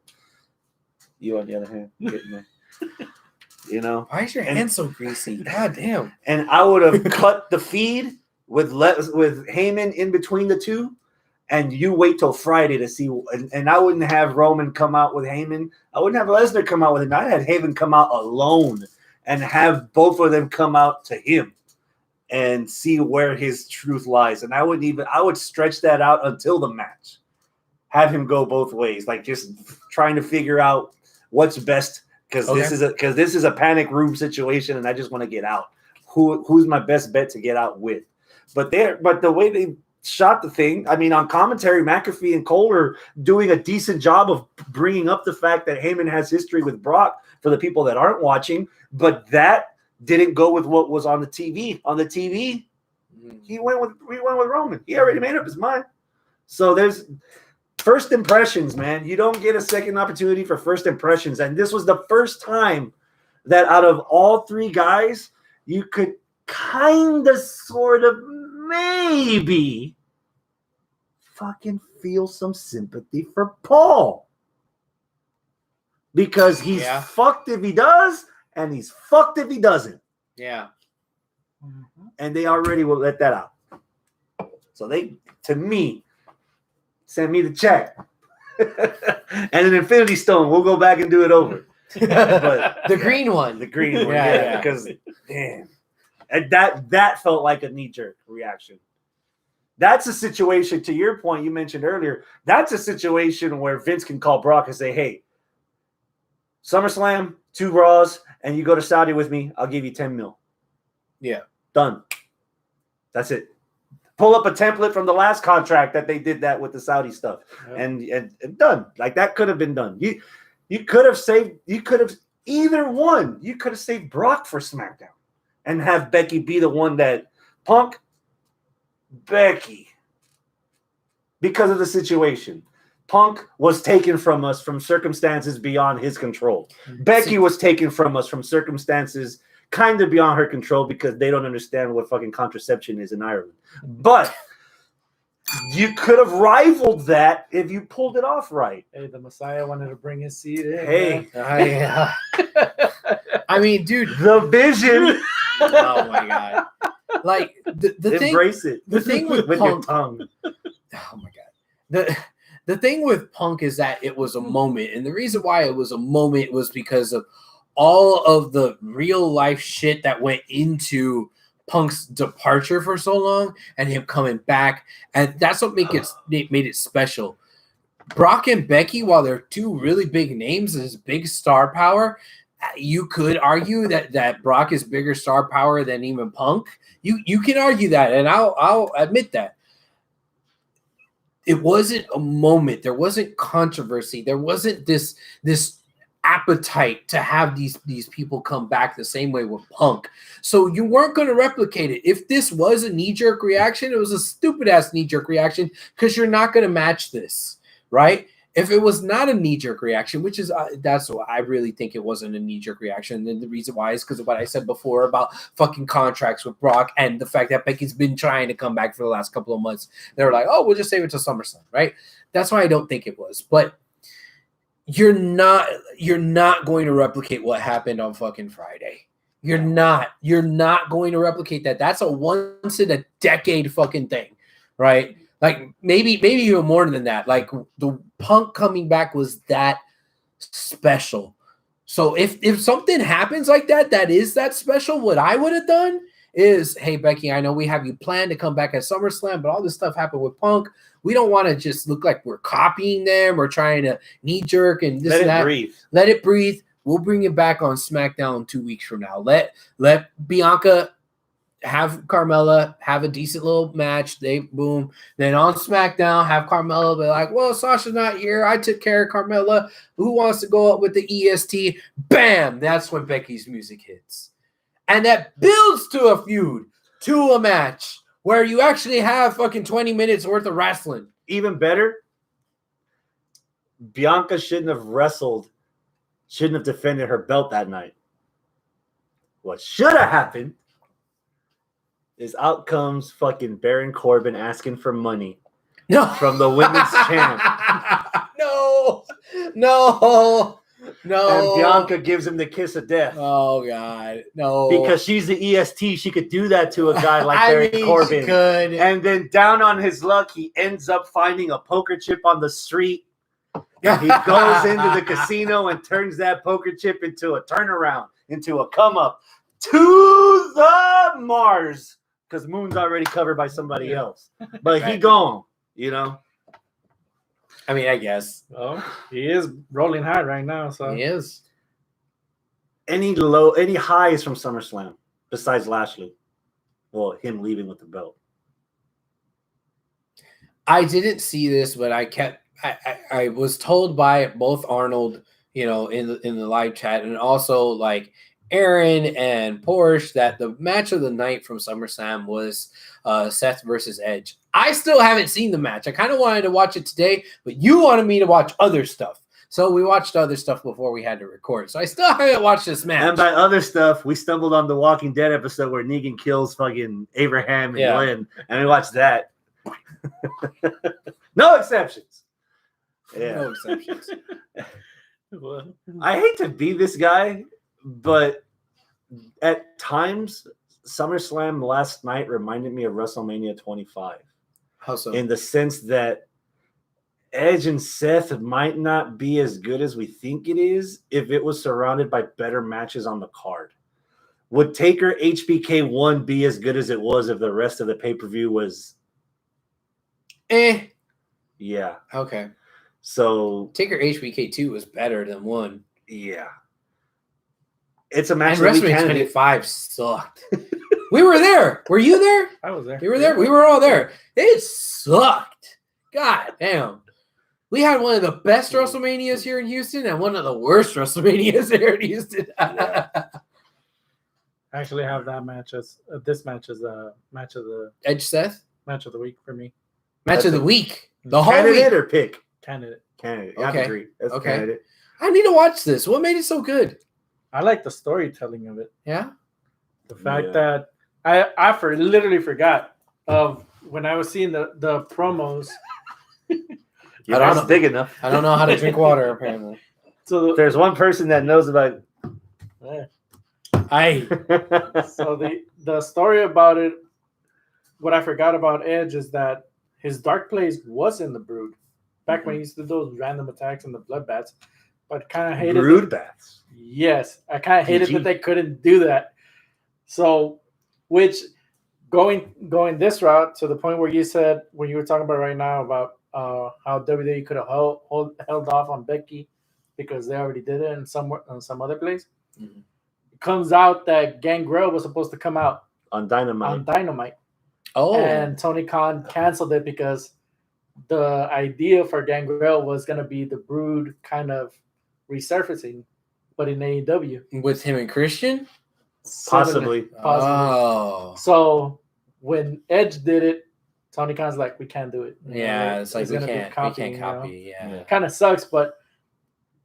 [SPEAKER 2] You, on the other hand, getting me. You know,
[SPEAKER 1] why is your hand so greasy? God damn.
[SPEAKER 2] And I would have cut the feed with Heyman in between the two. And you wait till Friday to see, and I wouldn't have Roman come out with Heyman. I wouldn't have Lesnar come out with him. I'd have Heyman come out alone and have both of them come out to him and see where his truth lies. And I would stretch that out until the match. Have him go both ways, like just trying to figure out what's best because this is a panic room situation, and I just want to get out. Who's my best bet to get out with? But the way they shot the thing. I mean, on commentary, McAfee and Cole are doing a decent job of bringing up the fact that Heyman has history with Brock for the people that aren't watching, but that didn't go with what was on the TV. On the TV, we went with Roman. He already made up his mind. So there's first impressions, man. You don't get a second opportunity for first impressions. And this was the first time that out of all three guys, you could kind of, sort of, maybe fucking feel some sympathy for Paul. Because he's fucked if he does, and he's fucked if he doesn't.
[SPEAKER 1] Yeah.
[SPEAKER 2] And they already will let that out. So they, to me, send me the check. And an Infinity Stone. We'll go back and do it over. But
[SPEAKER 1] the green one.
[SPEAKER 2] The green one, yeah. Because, damn. And that felt like a knee-jerk reaction. That's a situation, to your point you mentioned earlier, that's a situation where Vince can call Brock and say, hey, SummerSlam, 2 Raws, and you go to Saudi with me, I'll give you 10 mil.
[SPEAKER 1] Yeah.
[SPEAKER 2] Done. That's it. Pull up a template from the last contract that they did that with the Saudi stuff. Yeah. And done. Like, that could have been done. You could have saved either one. You could have saved Brock for SmackDown. And have Becky be the one that Becky, because of the situation. Punk was taken from us from circumstances beyond his control. Becky was taken from us from circumstances kind of beyond her control because they don't understand what fucking contraception is in Ireland. But you could have rivaled that if you pulled it off right.
[SPEAKER 4] Hey, the Messiah wanted to bring his seed in.
[SPEAKER 2] Hey.
[SPEAKER 1] I mean, dude.
[SPEAKER 2] The vision.
[SPEAKER 1] Oh my god! Like the
[SPEAKER 2] embrace
[SPEAKER 1] thing,
[SPEAKER 2] it.
[SPEAKER 1] The thing with Punk,
[SPEAKER 2] your tongue.
[SPEAKER 1] Oh my god! The thing with Punk is that it was a moment, and the reason why it was a moment was because of all of the real life shit that went into Punk's departure for so long and him coming back, and that's what made it special. Brock and Becky, while they're two really big names, is big star power. You could argue that Brock is bigger star power than even Punk. You can argue that, and I'll admit that. It wasn't a moment. There wasn't controversy. There wasn't this appetite to have these people come back the same way with Punk. So you weren't going to replicate it. If this was a knee-jerk reaction, it was a stupid-ass knee-jerk reaction because you're not going to match this, right? If it was not a knee-jerk reaction, which is that's what I really think it wasn't a knee-jerk reaction, and the reason why is because of what I said before about fucking contracts with Brock and the fact that Becky's been trying to come back for the last couple of months. They were like, oh, we'll just save it to SummerSlam, right? That's why I don't think it was. But you're not going to replicate what happened on fucking Friday. You're not going to replicate that. That's a once in a decade fucking thing, right? Like maybe even more than that. Like the Punk coming back was that special. So if something happens like that is that special, what I would have done is, hey, Becky, I know we have you planned to come back at SummerSlam, but all this stuff happened with Punk. We don't want to just look like we're copying them or trying to knee jerk and this and that. Let it breathe. We'll bring it back on SmackDown 2 weeks from now. Let Bianca have Carmella have a decent little match. They boom. Then on SmackDown, have Carmella be like, well, Sasha's not here. I took care of Carmella. Who wants to go up with the EST? Bam! That's when Becky's music hits. And that builds to a feud, to a match where you actually have fucking 20 minutes worth of wrestling.
[SPEAKER 2] Even better, Bianca shouldn't have defended her belt that night. What should have happened is out comes fucking Baron Corbin asking for money from the women's champ.
[SPEAKER 1] No.
[SPEAKER 2] And Bianca gives him the kiss of death.
[SPEAKER 1] Oh, God. No.
[SPEAKER 2] Because she's the EST. She could do that to a guy like Baron Corbin.
[SPEAKER 1] She could.
[SPEAKER 2] And then down on his luck, he ends up finding a poker chip on the street. And he goes into the casino and turns that poker chip into a turnaround, into a come up to the Mars. Because Moon's already covered by somebody else. But he gone, you know.
[SPEAKER 1] I mean, I guess.
[SPEAKER 4] Oh, he is rolling high right now. So
[SPEAKER 1] He is.
[SPEAKER 2] Any highs from SummerSlam besides Lashley? Well, him leaving with the belt.
[SPEAKER 1] I didn't see this, but I was told by both Arnold, you know, in the live chat, and also like Aaron and Porsche, that the match of the night from SummerSlam was Seth versus Edge. I still haven't seen the match. I kind of wanted to watch it today, but you wanted me to watch other stuff. So we watched other stuff before we had to record. So I still haven't watched this match.
[SPEAKER 2] And by other stuff, we stumbled on the Walking Dead episode where Negan kills fucking Abraham and Lynn, and we watched that. No exceptions. Yeah.
[SPEAKER 1] No exceptions.
[SPEAKER 2] I hate to be this guy, but at times, SummerSlam last night reminded me of WrestleMania 25.
[SPEAKER 1] How so?
[SPEAKER 2] In the sense that Edge and Seth might not be as good as we think it is if it was surrounded by better matches on the card. Would Taker HBK 1 be as good as it was if the rest of the pay-per-view was... Yeah.
[SPEAKER 1] Okay.
[SPEAKER 2] So...
[SPEAKER 1] Taker HBK 2 was better than 1.
[SPEAKER 2] Yeah. It's a match
[SPEAKER 1] and
[SPEAKER 2] that we
[SPEAKER 1] WrestleMania
[SPEAKER 2] can
[SPEAKER 1] 25 sucked. We were there. Were you there?
[SPEAKER 4] I was there.
[SPEAKER 1] You were there? We were all there. It sucked. God damn. We had one of the best WrestleManias here in Houston and one of the worst WrestleManias here in Houston.
[SPEAKER 4] I actually have that match as this match as a match of the
[SPEAKER 1] Edge Seth?
[SPEAKER 4] match of the week for me.
[SPEAKER 1] Match of the week. The whole
[SPEAKER 2] candidate
[SPEAKER 1] week.
[SPEAKER 2] or pick?
[SPEAKER 4] Candidate.
[SPEAKER 2] Candidate.
[SPEAKER 1] Okay.
[SPEAKER 2] I agree. That's
[SPEAKER 1] Okay.
[SPEAKER 2] candidate.
[SPEAKER 1] I need to watch this. What made it so good?
[SPEAKER 4] I like the storytelling of it.
[SPEAKER 1] Yeah?
[SPEAKER 4] The fact that I literally forgot of when I was seeing the promos.
[SPEAKER 2] Your mouth's big enough.
[SPEAKER 1] I don't know how to drink water, apparently.
[SPEAKER 4] So
[SPEAKER 2] There's one person that knows about.
[SPEAKER 4] yeah.
[SPEAKER 1] I
[SPEAKER 4] So the story about it, what I forgot about Edge is that his dark place was in the Brood. Back when he used to do those random attacks and the bloodbaths. But kind of hated
[SPEAKER 2] Brood baths.
[SPEAKER 4] Yes, I kind of hated
[SPEAKER 2] PG.
[SPEAKER 4] that they couldn't do that. So, which going this route to the point where you said when you were talking about right now about how WWE could have held off on Becky because they already did it in some other place.
[SPEAKER 1] Mhm.
[SPEAKER 4] It comes out that Gangrel was supposed to come out
[SPEAKER 2] On Dynamite.
[SPEAKER 4] on Dynamite,
[SPEAKER 1] Oh.
[SPEAKER 4] and Tony Khan canceled it because the idea for Gangrel was going to be the Brood kind of resurfacing, but in AEW
[SPEAKER 1] With him and Christian?
[SPEAKER 2] Possibly.
[SPEAKER 1] Oh.
[SPEAKER 4] So when Edge did it, Tony Khan's like, we can't do it.
[SPEAKER 1] Yeah, it's like we
[SPEAKER 4] gonna be
[SPEAKER 1] can't
[SPEAKER 4] copying,
[SPEAKER 1] copy. Yeah.
[SPEAKER 4] Kind of sucks, but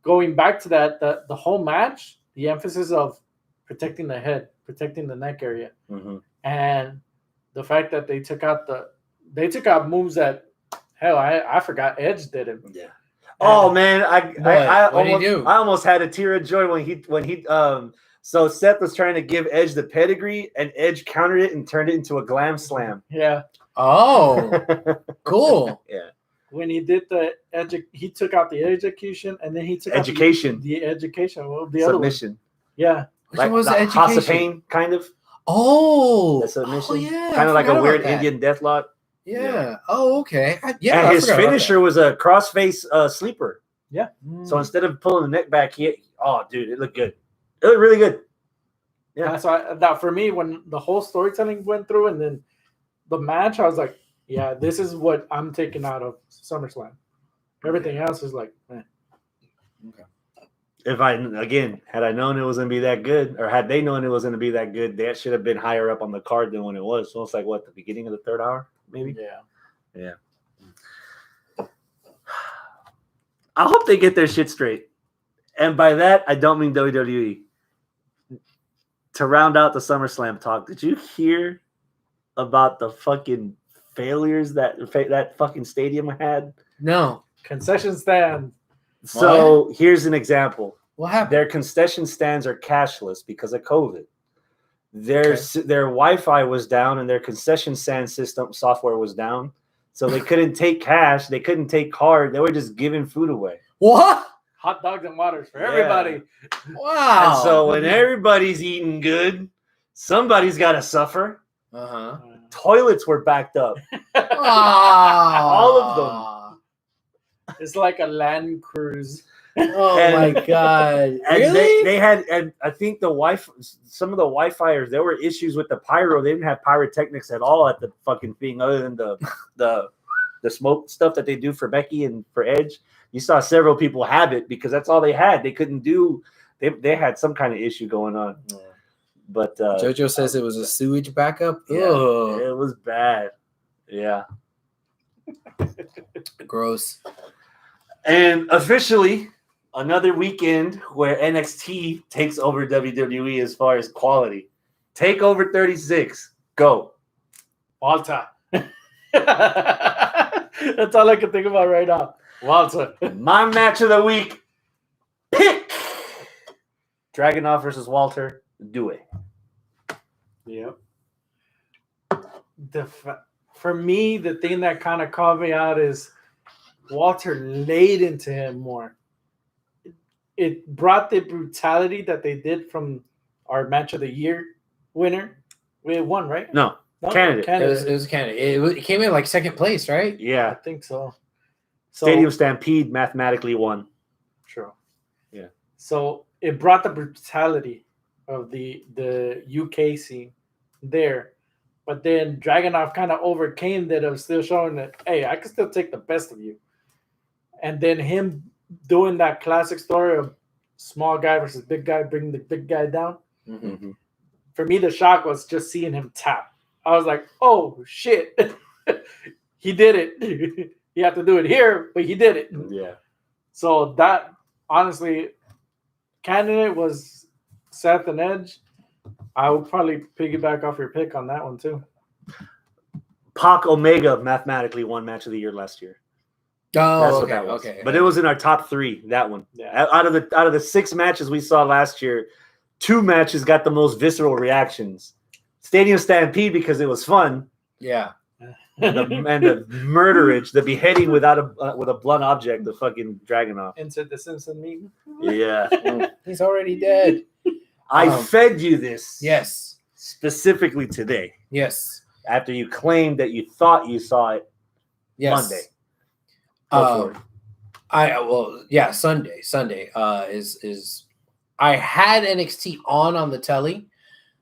[SPEAKER 4] going back to that, the whole match, the emphasis of protecting the head, protecting the neck area,
[SPEAKER 2] Mm-hmm.
[SPEAKER 4] and the fact that they took out moves that hell I forgot Edge did it.
[SPEAKER 2] Yeah. Oh man, I
[SPEAKER 1] What'd he do?
[SPEAKER 2] almost had a tear of joy when he so Seth was trying to give Edge the pedigree and Edge countered it and turned it into a glam slam.
[SPEAKER 4] Yeah.
[SPEAKER 1] Oh, cool.
[SPEAKER 2] Yeah.
[SPEAKER 4] When he did he took out the execution and then he took
[SPEAKER 2] Education.
[SPEAKER 4] out the education. Well, the other one.
[SPEAKER 2] Submission.
[SPEAKER 4] Yeah.
[SPEAKER 1] Which
[SPEAKER 2] Like
[SPEAKER 1] one was the
[SPEAKER 2] House of
[SPEAKER 1] education?
[SPEAKER 2] Pain, kind of.
[SPEAKER 1] Oh.
[SPEAKER 2] The submission.
[SPEAKER 1] Oh, yeah.
[SPEAKER 2] Kind of like a
[SPEAKER 1] forgot
[SPEAKER 2] weird
[SPEAKER 1] about that.
[SPEAKER 2] Indian deathlock.
[SPEAKER 1] Yeah. Oh, okay.
[SPEAKER 2] And his finisher was a crossface sleeper. So instead of pulling the neck back, it looked good. It looked really good. Yeah.
[SPEAKER 4] So that for me, when the whole storytelling went through and then the match, I was like, yeah, this is what I'm taking out of SummerSlam. Everything else is like, eh.
[SPEAKER 2] Had I known it was gonna be that good, or had they known it was gonna be that good, that should have been higher up on the card than when it was. So it's like what, the beginning of the third hour, maybe? Yeah. I hope they get their shit straight. And by that, I don't mean WWE. To round out the SummerSlam talk, did you hear about the fucking failures that fucking stadium had?
[SPEAKER 1] No.
[SPEAKER 4] Concession stand.
[SPEAKER 2] So here's an example.
[SPEAKER 1] What happened?
[SPEAKER 2] Their concession stands are cashless because of COVID. Their Wi-Fi was down and their concession stand system software was down. So they couldn't take cash. They couldn't take card. They were just giving food away.
[SPEAKER 1] What?
[SPEAKER 4] Hot dogs and waters for everybody.
[SPEAKER 1] Wow.
[SPEAKER 2] And so when everybody's eating good, somebody's got to suffer.
[SPEAKER 1] Uh-huh.
[SPEAKER 2] Toilets were backed up.
[SPEAKER 1] All
[SPEAKER 2] of them.
[SPEAKER 4] It's like a land cruise.
[SPEAKER 1] Oh my god!
[SPEAKER 2] And
[SPEAKER 1] Really?
[SPEAKER 2] they had, and I think some of the Wi-Fiers, there were issues with the pyro. They didn't have pyrotechnics at all at the fucking thing, other than the smoke stuff that they do for Becky and for Edge. You saw several people have it because that's all they had. They couldn't do. They had some kind of issue going on.
[SPEAKER 1] Yeah.
[SPEAKER 2] But
[SPEAKER 1] JoJo says it was a sewage backup.
[SPEAKER 2] Yeah,
[SPEAKER 1] Ugh.
[SPEAKER 2] it was bad. Yeah.
[SPEAKER 1] Gross.
[SPEAKER 2] And officially, another weekend where NXT takes over WWE as far as quality. Takeover 36. Go.
[SPEAKER 4] Walter. That's all I can think about right now. Walter.
[SPEAKER 2] My match of the week. Pick. Dragunov versus Walter. Do it.
[SPEAKER 4] Yep. For me, the thing that kind of caught me out is Walter laid into him more. It brought the brutality that they did from our match of the year winner. We had one, right?
[SPEAKER 2] No. Canada.
[SPEAKER 1] It was Canada. It came in like second place, right?
[SPEAKER 4] I
[SPEAKER 2] Yeah.
[SPEAKER 4] think so.
[SPEAKER 2] Stadium Stampede mathematically won.
[SPEAKER 4] True.
[SPEAKER 2] Yeah.
[SPEAKER 4] So it brought the brutality of the UK scene there. But then Dragunov kind of overcame that of still showing that, hey, I can still take the best of you. And then him doing that classic story of small guy versus big guy, bringing the big guy down.
[SPEAKER 2] Mm-hmm.
[SPEAKER 4] For me, the shock was just seeing him tap. I was like, oh, shit. He did it. He had to do it here, but he did it.
[SPEAKER 2] Yeah.
[SPEAKER 4] So that, honestly, candidate was Seth and Edge. I would probably piggyback off your pick on that one, too.
[SPEAKER 2] Pac Omega mathematically won match of the year last year.
[SPEAKER 1] Oh,
[SPEAKER 2] That's
[SPEAKER 1] okay,
[SPEAKER 2] what that was.
[SPEAKER 1] okay.
[SPEAKER 2] But it was in our top 3, that one.
[SPEAKER 4] Yeah.
[SPEAKER 2] Out of the 6 matches we saw last year, 2 matches got the most visceral reactions. Stadium Stampede because it was fun.
[SPEAKER 1] Yeah.
[SPEAKER 2] And the murderage, the beheading with a blunt object, the fucking Dragunov.
[SPEAKER 4] Insert the Simpson meme.
[SPEAKER 2] Yeah.
[SPEAKER 1] He's already dead.
[SPEAKER 2] I fed you this.
[SPEAKER 1] Yes.
[SPEAKER 2] Specifically today.
[SPEAKER 1] Yes.
[SPEAKER 2] After you claimed that you thought you saw it
[SPEAKER 1] Yes.
[SPEAKER 2] Monday. Go for it.
[SPEAKER 1] Sunday is I had NXT on the telly.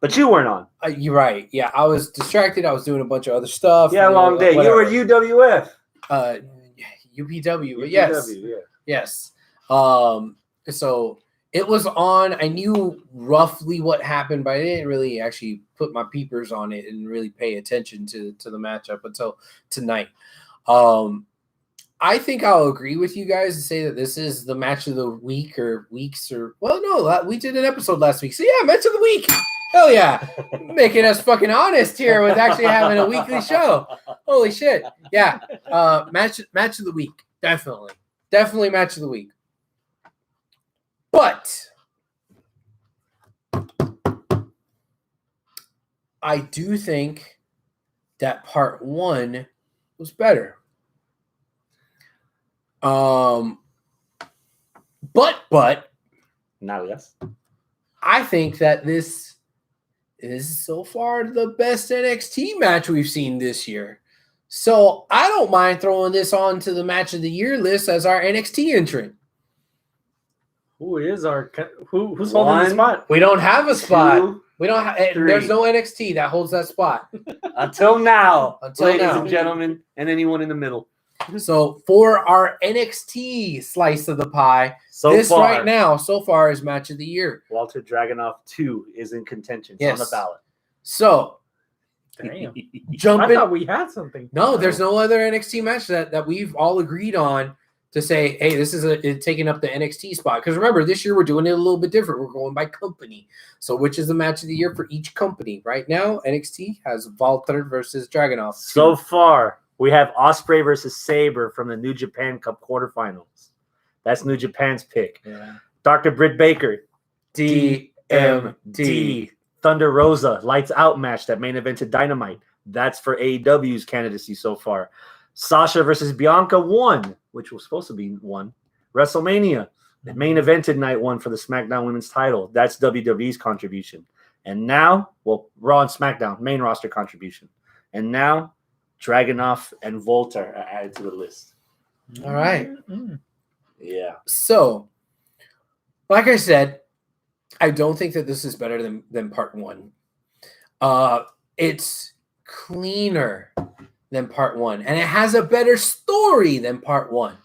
[SPEAKER 2] But you weren't on.
[SPEAKER 1] You're right. Yeah, I was distracted. I was doing a bunch of other stuff.
[SPEAKER 2] Yeah, long day.
[SPEAKER 1] Whatever.
[SPEAKER 2] You were UWF.
[SPEAKER 1] UPW. But yes.
[SPEAKER 2] Yeah.
[SPEAKER 1] Yes. So it was on. I knew roughly what happened, but I didn't really actually put my peepers on it and really pay attention to the matchup until tonight. I think I'll agree with you guys and say that this is the match of the week or weeks or we did an episode last week. So yeah, match of the week. Hell yeah. Making us fucking honest here with actually having a weekly show. Holy shit. Yeah. Match of the week. Definitely. Definitely match of the week. But I do think that part 1 was better. But
[SPEAKER 2] Not less.
[SPEAKER 1] I think that this is so far the best NXT match we've seen this year. So I don't mind throwing this on to the match of the year list as our NXT entrant.
[SPEAKER 4] Who's holding the spot?
[SPEAKER 1] We don't have a spot.
[SPEAKER 2] 2,
[SPEAKER 1] We don't have.
[SPEAKER 2] 3.
[SPEAKER 1] There's no NXT that holds that spot
[SPEAKER 2] Until now,
[SPEAKER 1] Until
[SPEAKER 2] ladies
[SPEAKER 1] now.
[SPEAKER 2] and gentlemen, and anyone in the middle.
[SPEAKER 1] So for our NXT slice of the pie,
[SPEAKER 2] So
[SPEAKER 1] this
[SPEAKER 2] far,
[SPEAKER 1] right now, so far is match of the year.
[SPEAKER 2] Walter Dragunov 2 is in contention. It's
[SPEAKER 1] Yes.
[SPEAKER 2] on the ballot.
[SPEAKER 1] So
[SPEAKER 4] Damn. I
[SPEAKER 1] jumping.
[SPEAKER 4] thought we had something.
[SPEAKER 1] No, there's no other NXT match that we've all agreed on to say, hey, this is taking up the NXT spot. Because remember, this year we're doing it a little bit different. We're going by company. So which is the match of the year for each company? Right now, NXT has Walter versus Dragunov.
[SPEAKER 2] So far, we have Ospreay versus Sabre from the New Japan Cup quarterfinals. That's New Japan's pick.
[SPEAKER 4] Yeah.
[SPEAKER 2] Dr. Britt Baker,
[SPEAKER 1] DMD.
[SPEAKER 2] Thunder Rosa, lights out match that main evented Dynamite. That's for AEW's candidacy so far. Sasha versus Bianca 1, which was supposed to be 1. WrestleMania, the main evented night 1 for the SmackDown Women's title. That's WWE's contribution. And now, well, Raw and SmackDown, main roster contribution. And now, Dragunov and Volta are added to the list.
[SPEAKER 1] All right.
[SPEAKER 2] Yeah.
[SPEAKER 1] So, like I said, I don't think that this is better than part 1. It's cleaner than part 1, and it has a better story than part 1.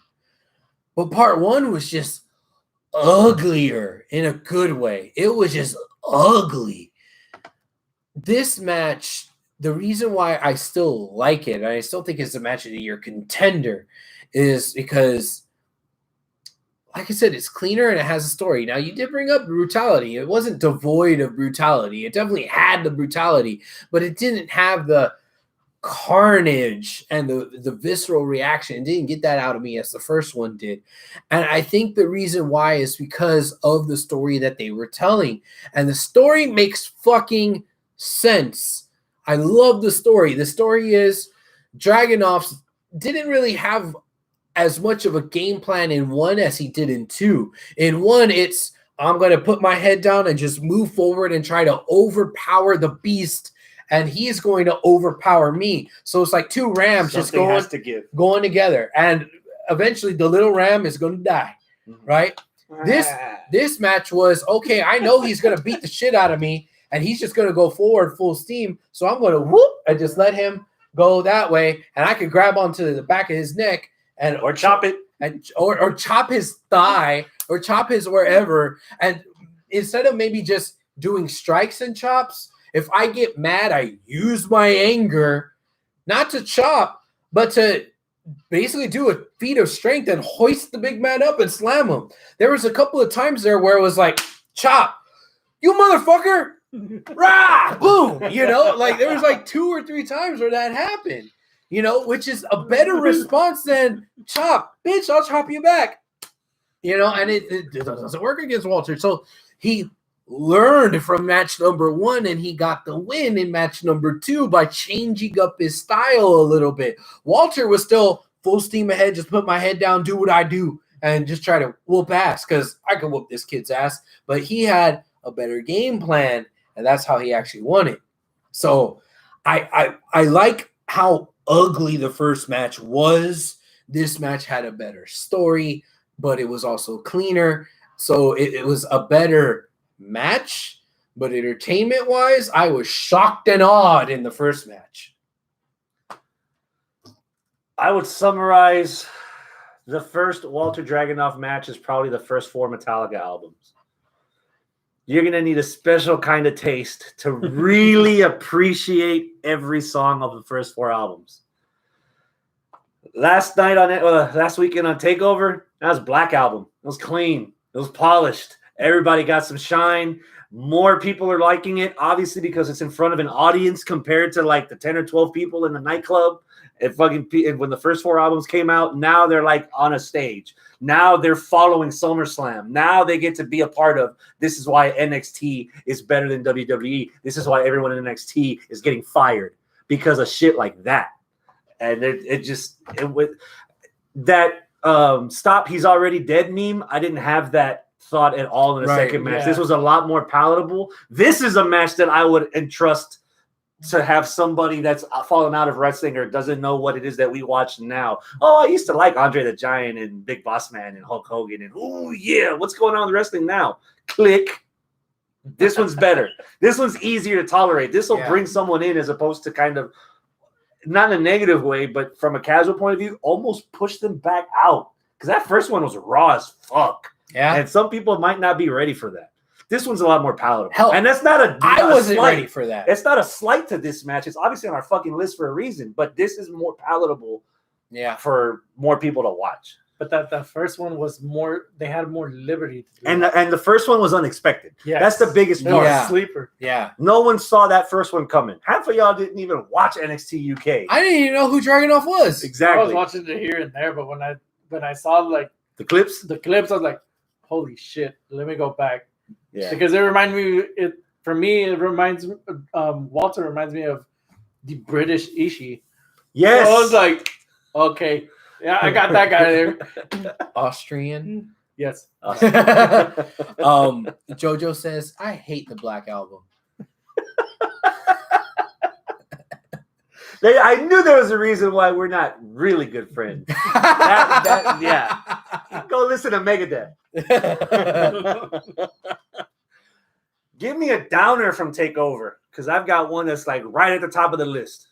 [SPEAKER 1] But part 1 was just uglier in a good way. It was just ugly. This match, the reason why I still like it, and I still think it's a match of the year contender, is because, like I said, it's cleaner and it has a story. Now, you did bring up brutality. It wasn't devoid of brutality. It definitely had the brutality, but it didn't have the carnage and the visceral reaction. It didn't get that out of me as the first one did. And I think the reason why is because of the story that they were telling. And the story makes fucking sense. I love the story. The story is Dragunov didn't really have as much of a game plan in 1 as he did in 2. In 1, it's I'm going to put my head down and just move forward and try to overpower the beast, and he's going to overpower me. So it's like 2 rams just going together, and eventually the little ram is going to die, right? This match was, okay, I know he's going to beat the shit out of me, and he's just going to go forward full steam, so I'm going to whoop and just let him go that way, and I can grab onto the back of his neck or chop it, or chop his thigh, or chop his wherever. And instead of maybe just doing strikes and chops, if I get mad, I use my anger not to chop, but to basically do a feat of strength and hoist the big man up and slam him. There was a couple of times there where it was like, chop, you motherfucker, rah, boom, like there was like 2 or 3 times where that happened. Which is a better response than chop, bitch, I'll chop you back. And it doesn't work against Walter. So he learned from match number 1, and he got the win in match number 2 by changing up his style a little bit. Walter was still full steam ahead, just put my head down, do what I do, and just try to whoop ass, because I can whoop this kid's ass. But he had a better game plan, and that's how he actually won it. So I like how ugly the first match was. This match had a better story, but it was also cleaner. So it was a better match, but entertainment-wise, I was shocked and awed in the first match.
[SPEAKER 2] I would summarize the first Walter Dragunov match is probably the first 4 Metallica albums. You're going to need a special kind of taste to really appreciate every song of the first 4 albums. Last weekend on TakeOver, that was Black Album. It was clean. It was polished. Everybody got some shine. More people are liking it, obviously, because it's in front of an audience compared to like the 10 or 12 people in the nightclub. When the first 4 albums came out, now they're like on a stage. Now they're following SummerSlam. Now they get to be a part of, this is why NXT is better than WWE. This is why everyone in NXT is getting fired because of shit like that. And stop, he's already dead meme. I didn't have that thought at all in the second match. Yeah. This was a lot more palatable. This is a match that I would entrust to have somebody that's fallen out of wrestling or doesn't know what it is that we watch now. Oh, I used to like Andre the Giant and Big Boss Man and Hulk Hogan and oh yeah, what's going on with wrestling now? Click. This one's better. This one's easier to tolerate. This will bring someone in as opposed to kind of not in a negative way, but from a casual point of view, almost pushed them back out. Because that first one was raw as fuck.
[SPEAKER 1] Yeah.
[SPEAKER 2] And some people might not be ready for that. This one's a lot more palatable.
[SPEAKER 1] Hell,
[SPEAKER 2] and that's not a
[SPEAKER 1] I
[SPEAKER 2] a
[SPEAKER 1] wasn't
[SPEAKER 2] slight.
[SPEAKER 1] ready for that.
[SPEAKER 2] It's not a slight to this match. It's obviously on our fucking list for a reason, but this is more palatable for more people to watch.
[SPEAKER 4] But that first one was more. They had more liberty to do
[SPEAKER 2] And
[SPEAKER 4] that.
[SPEAKER 2] the first one was unexpected.
[SPEAKER 4] Yes.
[SPEAKER 2] That's the biggest
[SPEAKER 4] It
[SPEAKER 2] part.
[SPEAKER 4] was
[SPEAKER 1] Yeah.
[SPEAKER 4] a sleeper.
[SPEAKER 1] Yeah.
[SPEAKER 2] No one saw that first one coming. Half of y'all didn't even watch NXT UK.
[SPEAKER 1] I didn't even know who Dragunov was.
[SPEAKER 2] Exactly.
[SPEAKER 4] I was watching it here and there, but when I saw like
[SPEAKER 2] the clips.
[SPEAKER 4] the clips, I was like, "Holy shit!" Let me go back
[SPEAKER 2] Yeah.
[SPEAKER 4] because it reminded me. For me, it reminds Walter reminds me of the British Ishii.
[SPEAKER 2] Yes.
[SPEAKER 4] So I was like, okay, yeah, I got that guy there.
[SPEAKER 1] Austrian.
[SPEAKER 4] Yes.
[SPEAKER 1] Jojo says, I hate the Black Album.
[SPEAKER 2] I knew there was a reason why we're not really good friends. Yeah. Go listen to Megadeth. Give me a downer from Takeover, because I've got one that's like right at the top of the list.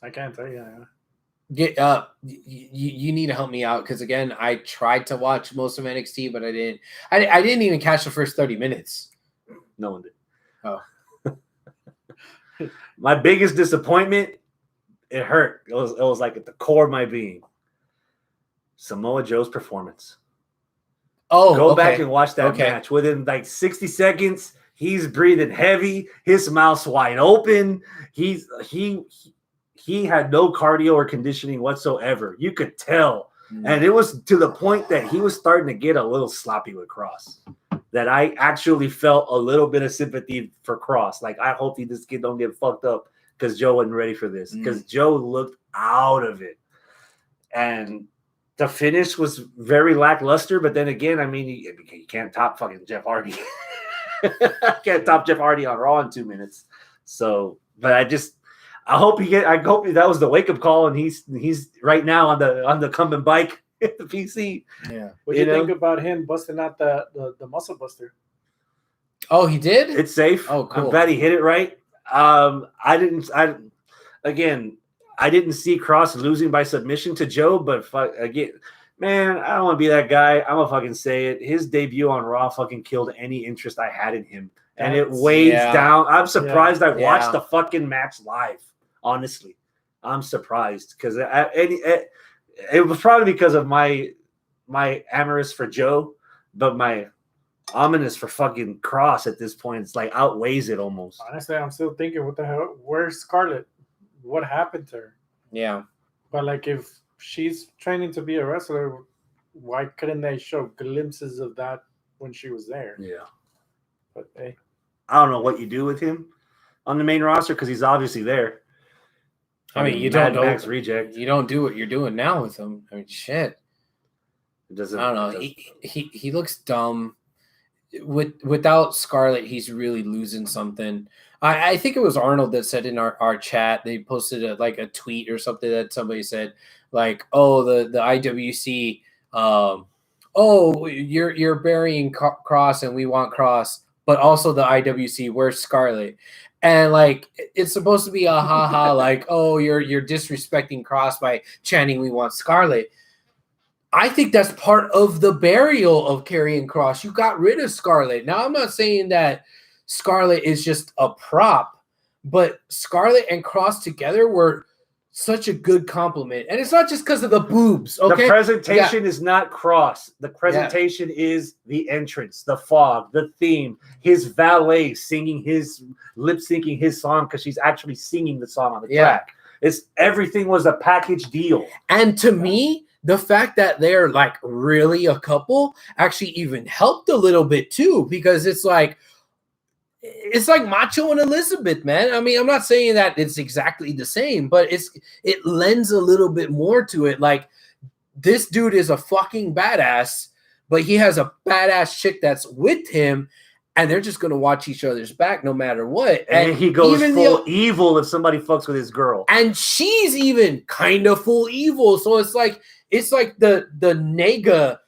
[SPEAKER 4] I can't tell you.
[SPEAKER 1] Get you need to help me out because again, I tried to watch most of NXT, but I didn't. I didn't even catch the first 30 minutes.
[SPEAKER 2] No one did.
[SPEAKER 1] Oh.
[SPEAKER 2] My biggest disappointment, it hurt. It was like at the core of my being. Samoa Joe's performance.
[SPEAKER 1] Oh,
[SPEAKER 2] Go
[SPEAKER 1] okay.
[SPEAKER 2] back and watch that match. Within like 60 seconds, he's breathing heavy. His mouth's wide open. He had no cardio or conditioning whatsoever. You could tell. And it was to the point that he was starting to get a little sloppy with Cross. That I actually felt a little bit of sympathy for Cross. Like, I hope this kid don't get fucked up because Joe wasn't ready for this. Because Joe looked out of it. And the finish was very lackluster. But then again, I mean, you can't top fucking Jeff Hardy. Can't top Jeff Hardy on Raw in 2 minutes. So, but I hope that was the wake-up call, and he's right now on the coming bike at the PC.
[SPEAKER 1] Yeah.
[SPEAKER 4] What do you think about him busting out the muscle buster?
[SPEAKER 1] Oh, he did?
[SPEAKER 2] It's safe.
[SPEAKER 1] Oh, cool.
[SPEAKER 2] I'm glad he hit it right. I didn't see Cross losing by submission to Joe, but again, man, I don't want to be that guy. I'm gonna fucking say it. His debut on Raw fucking killed any interest I had in him. And it weighs down. I'm surprised I watched the fucking match live. Honestly, I'm surprised because it was probably because of my amorous for Joe, but my ominous for fucking Cross at this point, it's like outweighs it almost.
[SPEAKER 4] Honestly, I'm still thinking, what the hell? Where's Scarlett? What happened to her?
[SPEAKER 1] Yeah.
[SPEAKER 4] But like, if she's training to be a wrestler, why couldn't they show glimpses of that when she was there?
[SPEAKER 2] Yeah.
[SPEAKER 4] But hey,
[SPEAKER 2] I don't know what you do with him on the main roster because he's obviously there.
[SPEAKER 1] I mean, you
[SPEAKER 2] Mad
[SPEAKER 1] don't
[SPEAKER 2] Max reject.
[SPEAKER 1] You don't do what you're doing now with him. I mean, shit.
[SPEAKER 2] It doesn't.
[SPEAKER 1] I don't know. He looks dumb. Without Scarlett, he's really losing something. I think it was Arnold that said in our chat, they posted a tweet or something that somebody said like, oh, the IWC, you're burying Cross and we want Cross, but also the IWC, where's Scarlett? And like, it's supposed to be a ha-ha, like, oh, you're disrespecting Cross by chanting we want Scarlett. I think that's part of the burial of Karrion Kross. You got rid of Scarlett. Now, I'm not saying that Scarlett is just a prop, but Scarlett and Kross together were such a good compliment. And it's not just because of the boobs, okay?
[SPEAKER 2] The presentation is not Kross. The presentation is the entrance, the fog, the theme, his valet singing lip-syncing his song because she's actually singing the song on the track. Everything was a package deal.
[SPEAKER 1] And to me, the fact that they're like really a couple actually even helped a little bit too, because it's like Macho and Elizabeth, man. I mean, I'm not saying that it's exactly the same, but it lends a little bit more to it. Like, this dude is a fucking badass, but he has a badass chick that's with him, and they're just gonna watch each other's back no matter what.
[SPEAKER 2] And he goes full evil if somebody fucks with his girl,
[SPEAKER 1] and she's even kind of full evil. So it's like the Nega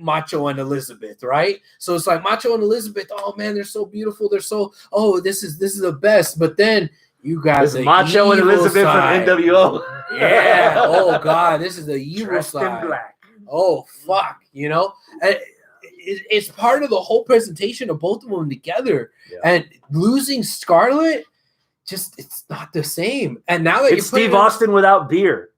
[SPEAKER 1] Macho and Elizabeth, right? So it's like Macho and Elizabeth. Oh man, they're so beautiful. They're so this is the best. But then you got the
[SPEAKER 2] Macho and Elizabeth
[SPEAKER 1] side.
[SPEAKER 2] from NWO.
[SPEAKER 1] Yeah. Oh god, this is the evil
[SPEAKER 2] Dressed
[SPEAKER 1] side.
[SPEAKER 2] in black.
[SPEAKER 1] Oh fuck, And it's part of the whole presentation of both of them together. Yeah. And losing Scarlett, it's not the same. And now that
[SPEAKER 2] it's Steve Austin without beer.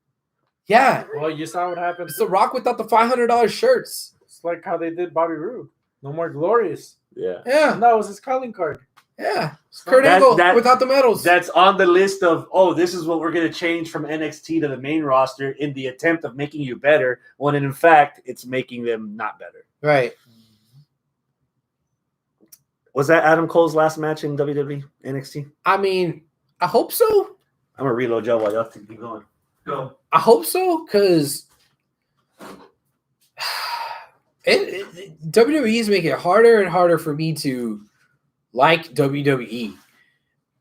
[SPEAKER 4] Yeah. Well, you saw what happened.
[SPEAKER 1] It's The Rock without the $500 shirts.
[SPEAKER 4] It's like how they did Bobby Roode. No more Glorious.
[SPEAKER 2] Yeah.
[SPEAKER 1] Yeah.
[SPEAKER 4] And that was his calling card.
[SPEAKER 1] Yeah. It's Kurt Angle without the medals.
[SPEAKER 2] That's on the list of, this is what we're going to change from NXT to the main roster in the attempt of making you better, when in fact, it's making them not better.
[SPEAKER 1] Right.
[SPEAKER 2] Was that Adam Cole's last match in WWE NXT?
[SPEAKER 1] I mean, I hope so.
[SPEAKER 2] I'm going to reload Joe while y'all keep going. Go.
[SPEAKER 1] I hope so, because WWE is making it harder and harder for me to like WWE.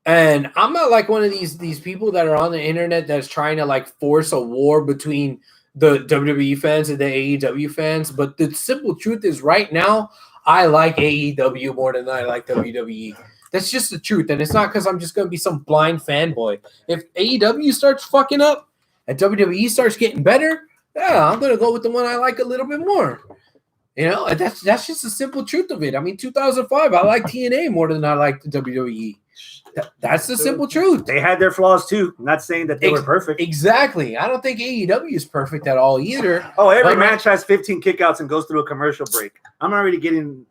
[SPEAKER 1] And I'm not like one of these people that are on the internet that's trying to like force a war between the WWE fans and the AEW fans. But the simple truth is right now, I like AEW more than I like WWE. That's just the truth. And it's not because I'm just going to be some blind fanboy. If AEW starts fucking up and WWE starts getting better, yeah, I'm going to go with the one I like a little bit more. And that's just the simple truth of it. I mean, 2005, I like TNA more than I like the WWE. That's the simple truth.
[SPEAKER 2] They had their flaws too. I'm not saying that they were perfect.
[SPEAKER 1] Exactly. I don't think AEW is perfect at all either.
[SPEAKER 2] Oh, every match has 15 kickouts and goes through a commercial break. I'm already getting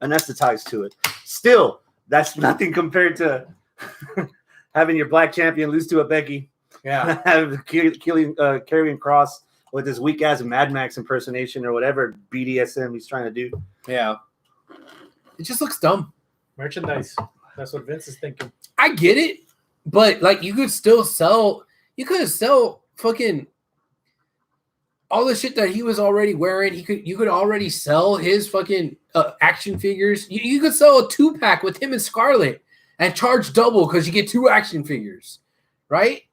[SPEAKER 2] anesthetized to it. Still, that's nothing compared to having your black champion lose to a Becky.
[SPEAKER 1] Yeah.
[SPEAKER 2] Karrion Kross with this weak ass Mad Max impersonation or whatever BDSM he's trying to do.
[SPEAKER 1] Yeah. It just looks dumb.
[SPEAKER 4] Merchandise. That's what Vince is thinking.
[SPEAKER 1] I get it, but like you could sell fucking all the shit that he was already wearing. You could already sell his fucking action figures. You could sell a 2-pack with him and Scarlett and charge double because you get 2 action figures, right?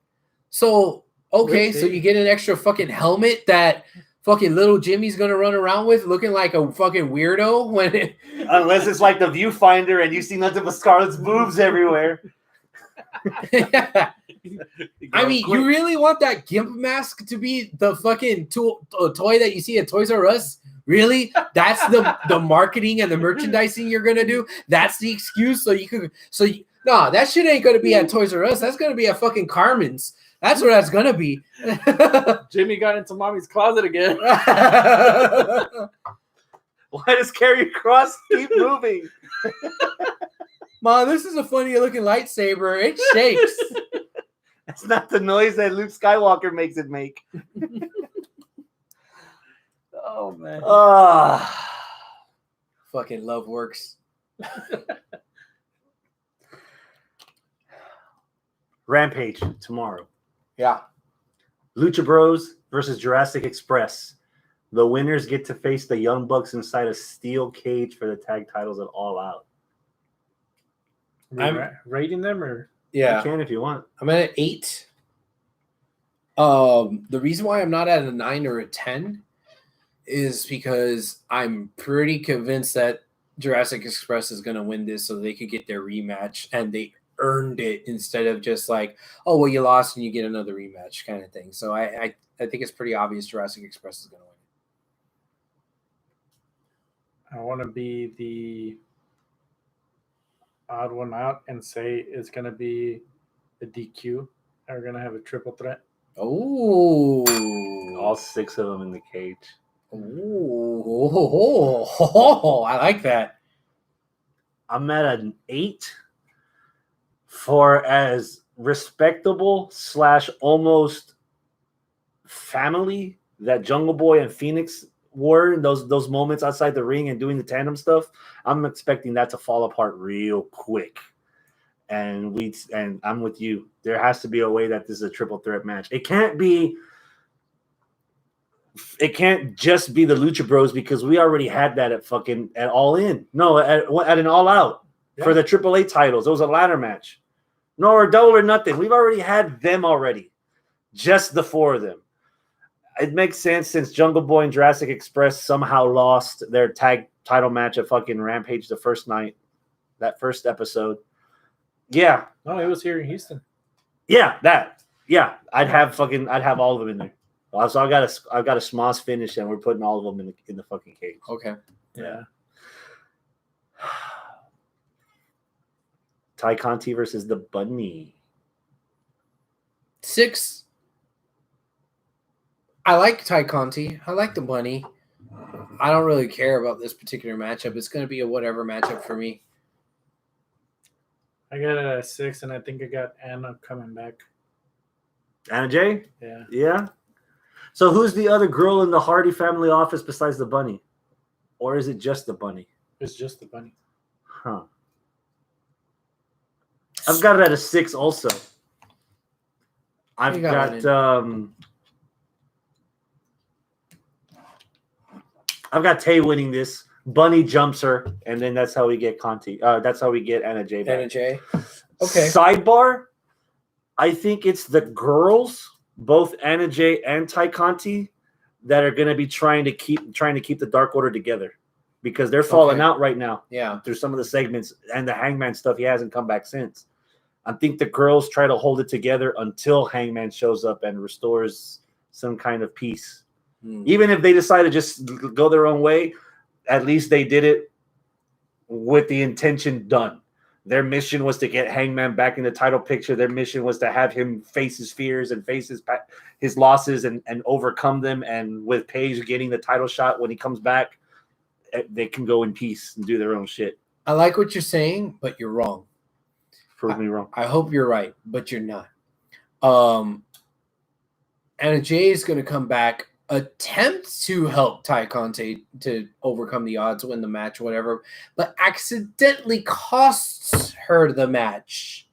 [SPEAKER 1] So okay, so you get an extra fucking helmet that fucking little Jimmy's gonna run around with, looking like a fucking weirdo
[SPEAKER 2] unless it's like the viewfinder and you see nothing but Scarlett's boobs everywhere.
[SPEAKER 1] Yeah. I mean, you really want that gimp mask to be the fucking toy that you see at Toys R Us? Really? That's the marketing and the merchandising you're gonna do? That's the excuse? No, that shit ain't gonna be at Toys R Us. That's gonna be at fucking Carmen's. That's where that's gonna be.
[SPEAKER 4] Jimmy got into mommy's closet again.
[SPEAKER 2] Why does Karrion Kross keep moving?
[SPEAKER 1] Mom, this is a funny looking lightsaber. It shakes.
[SPEAKER 2] That's not the noise that Luke Skywalker makes it make.
[SPEAKER 1] Oh man. Fucking love works.
[SPEAKER 2] Rampage tomorrow.
[SPEAKER 1] Yeah.
[SPEAKER 2] Lucha Bros versus Jurassic Express. The winners get to face the Young Bucks inside a steel cage for the tag titles at All Out.
[SPEAKER 4] I'm rating them, or
[SPEAKER 1] yeah,
[SPEAKER 2] you can if you want.
[SPEAKER 1] I'm at an 8. The reason why I'm not at a 9 or a 10 is because I'm pretty convinced that Jurassic Express is going to win this so they could get their rematch, and they earned it instead of just like, oh, well, you lost and you get another rematch kind of thing. So I think it's pretty obvious Jurassic Express is going to win.
[SPEAKER 4] I want to be the odd one out and say it's going to be a DQ. We're going to have a triple threat.
[SPEAKER 1] Oh,
[SPEAKER 2] all 6 of them in the cage.
[SPEAKER 1] Oh, I like that.
[SPEAKER 2] I'm at an 8 for as respectable / almost family that Jungle Boy and Phoenix were in those moments outside the ring and doing the tandem stuff. I'm expecting that to fall apart real quick. And I'm with you. There has to be a way that this is a triple threat match. It can't just be the Lucha Bros because we already had that at All In. No, at an All Out for the AAA titles. It was a ladder match. No, or double or nothing. We've already had them already. Just the 4 of them. it makes sense since Jungle Boy and Jurassic Express somehow lost their tag title match at fucking Rampage the first night, that first episode. Yeah.
[SPEAKER 4] No, it was here in Houston.
[SPEAKER 2] Yeah, that. Yeah, I'd have all of them in there. So I've got a Smosh finish, and we're putting all of them in the fucking cage.
[SPEAKER 1] Okay.
[SPEAKER 4] Yeah.
[SPEAKER 2] Ty Conti versus the Bunny.
[SPEAKER 1] 6. I like Ty Conti. I like the Bunny. I don't really care about this particular matchup. It's going to be a whatever matchup for me.
[SPEAKER 4] I got it at 6, and I think I got Anna coming back.
[SPEAKER 2] Anna Jay?
[SPEAKER 4] Yeah.
[SPEAKER 2] Yeah. So who's the other girl in the Hardy family office besides the Bunny? Or is it just the Bunny?
[SPEAKER 4] It's just the Bunny.
[SPEAKER 2] Huh. I've got it at a 6 also. I've got Tay winning this. Bunny jumps her, and then that's how we get Conti. That's how we get Anna Jay back.
[SPEAKER 1] Anna Jay. Okay.
[SPEAKER 2] Sidebar. I think it's the girls, both Anna Jay and Ty Conti, that are going to be trying to keep the Dark Order together because they're falling out right now.
[SPEAKER 1] Yeah.
[SPEAKER 2] Through some of the segments and the Hangman stuff, he hasn't come back since. I think the girls try to hold it together until Hangman shows up and restores some kind of peace. Even if they decide to just go their own way, at least they did it with the intention done. Their mission was to get Hangman back in the title picture. Their mission was to have him face his fears and face his losses and overcome them. And with Paige getting the title shot when he comes back, they can go in peace and do their own shit.
[SPEAKER 1] I like what you're saying, but you're wrong.
[SPEAKER 2] Prove me wrong.
[SPEAKER 1] I hope you're right, but you're not. Anna Jay is going to come back, attempt to help Ty Conti to overcome the odds, win the match, whatever, but accidentally costs her the match.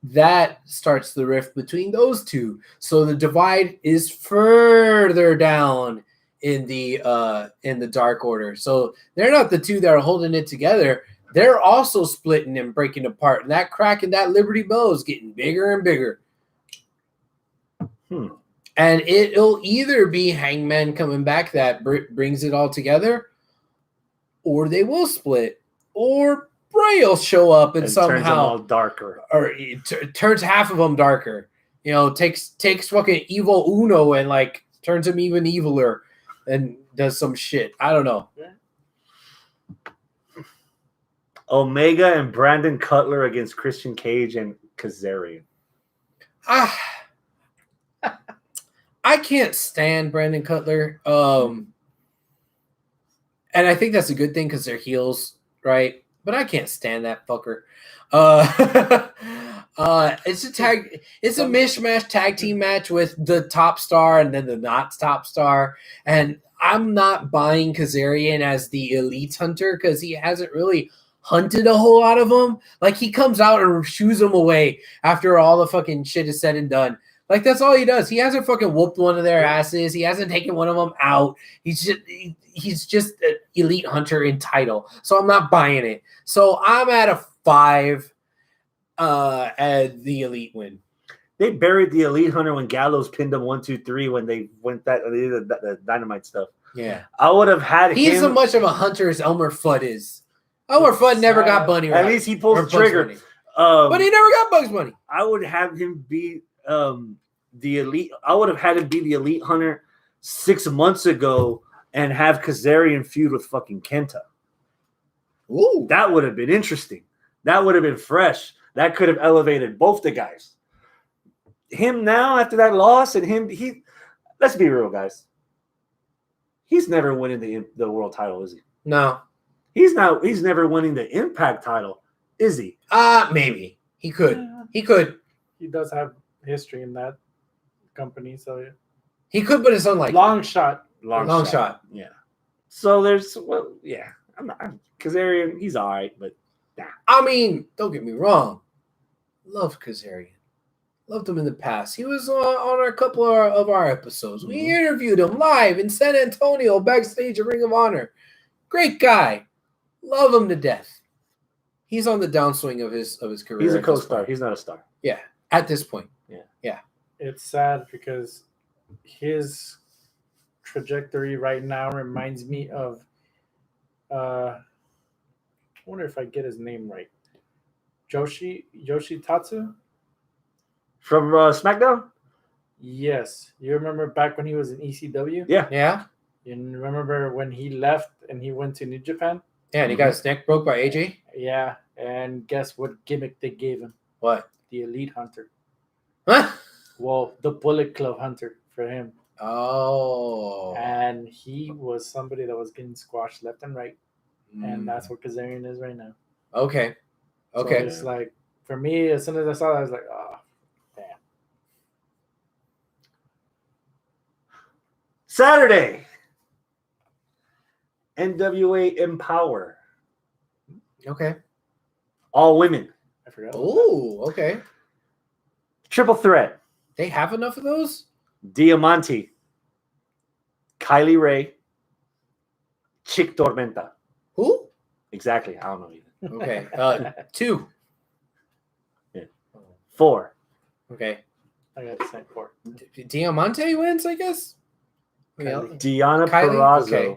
[SPEAKER 1] That starts the rift between those two. So the divide is further down in the Dark Order. So they're not the two that are holding it together. They're also splitting and breaking apart. And that crack in that Liberty Bell is getting bigger and bigger. And it'll either be Hangman coming back that brings it all together, or they will split, or Bray will show up and somehow
[SPEAKER 2] turns them all darker,
[SPEAKER 1] or turns half of them darker. You know, takes fucking Evil Uno and like turns him even eviler and does some shit. I don't know.
[SPEAKER 2] Omega and Brandon Cutler against Christian Cage and Kazarian.
[SPEAKER 1] I can't stand Brandon Cutler. And I think that's a good thing because they're heels, right? But I can't stand that fucker. It's a mishmash tag team match with the top star and then the not top star. And I'm not buying Kazarian as the elite hunter because he hasn't really hunted a whole lot of them. Like, he comes out and shoos them away after all the fucking shit is said and done. Like, that's all he does. He hasn't fucking whooped one of their asses. He hasn't taken one of them out. He's just an elite hunter in title. So I'm not buying it. So I'm at a 5 at the elite win.
[SPEAKER 2] They buried the elite hunter when Gallows pinned him 1, 2, 3 when they did the Dynamite stuff.
[SPEAKER 1] Yeah.
[SPEAKER 2] I would have had
[SPEAKER 1] He's
[SPEAKER 2] him.
[SPEAKER 1] as much of a hunter as Elmer Fudd is. Elmer Fudd never got Bunny right.
[SPEAKER 2] At least he pulls the trigger.
[SPEAKER 1] But he never got Bugs Bunny.
[SPEAKER 2] I would have him be the elite. I would have had him be the elite hunter 6 months ago and have Kazarian feud with fucking Kenta.
[SPEAKER 1] Ooh.
[SPEAKER 2] That would have been interesting. That would have been fresh. That could have elevated both the guys. Him now after that loss and he let's be real, guys. He's never winning the world title, is he?
[SPEAKER 1] No.
[SPEAKER 2] He's never winning the Impact title, is he?
[SPEAKER 1] Maybe. He could. He could.
[SPEAKER 4] He does have history in that company, so yeah.
[SPEAKER 1] He could, but it's unlikely.
[SPEAKER 4] Long shot.
[SPEAKER 1] Long shot.
[SPEAKER 2] Yeah. So I'm not Kazarian, he's all right, but nah.
[SPEAKER 1] I mean, don't get me wrong. Love Kazarian. Loved him in the past. He was on a couple of our episodes. We interviewed him live in San Antonio, backstage at Ring of Honor. Great guy. Love him to death. He's on the downswing of his career.
[SPEAKER 2] He's a co-star. He's not a star.
[SPEAKER 1] Yeah, at this point.
[SPEAKER 2] Yeah.
[SPEAKER 1] Yeah.
[SPEAKER 4] It's sad because his trajectory right now reminds me of I wonder if I get his name right. Yoshitatsu?
[SPEAKER 2] From SmackDown?
[SPEAKER 4] Yes. You remember back when he was in ECW?
[SPEAKER 2] Yeah.
[SPEAKER 1] Yeah.
[SPEAKER 4] You remember when he left and he went to New Japan?
[SPEAKER 1] Yeah, and he got his neck broke by AJ.
[SPEAKER 4] Yeah. And guess what gimmick they gave him?
[SPEAKER 1] What?
[SPEAKER 4] The Elite Hunter.
[SPEAKER 1] Huh?
[SPEAKER 4] Well, the Bullet Club Hunter for him.
[SPEAKER 1] Oh.
[SPEAKER 4] And he was somebody that was getting squashed left and right. And
[SPEAKER 1] Mm.
[SPEAKER 4] that's what Kazarian is right now.
[SPEAKER 1] Okay.
[SPEAKER 4] So
[SPEAKER 1] Okay.
[SPEAKER 4] it's like, for me, as soon as I saw that, I was like, oh, damn.
[SPEAKER 2] Saturday. NWA Empower.
[SPEAKER 1] Okay.
[SPEAKER 2] All women.
[SPEAKER 4] I forgot. about
[SPEAKER 1] Oh, okay.
[SPEAKER 2] Triple threat.
[SPEAKER 1] They have enough of those?
[SPEAKER 2] Diamante. Kylie Ray. Chick Tormenta.
[SPEAKER 1] Who?
[SPEAKER 2] Exactly. I don't know either.
[SPEAKER 1] Okay. 2.
[SPEAKER 2] 4.
[SPEAKER 1] Okay.
[SPEAKER 4] I got the same 4.
[SPEAKER 1] Diamante wins, I guess.
[SPEAKER 4] Kylie.
[SPEAKER 2] Deonna
[SPEAKER 1] Kylie?
[SPEAKER 2] Purrazzo.
[SPEAKER 1] Okay.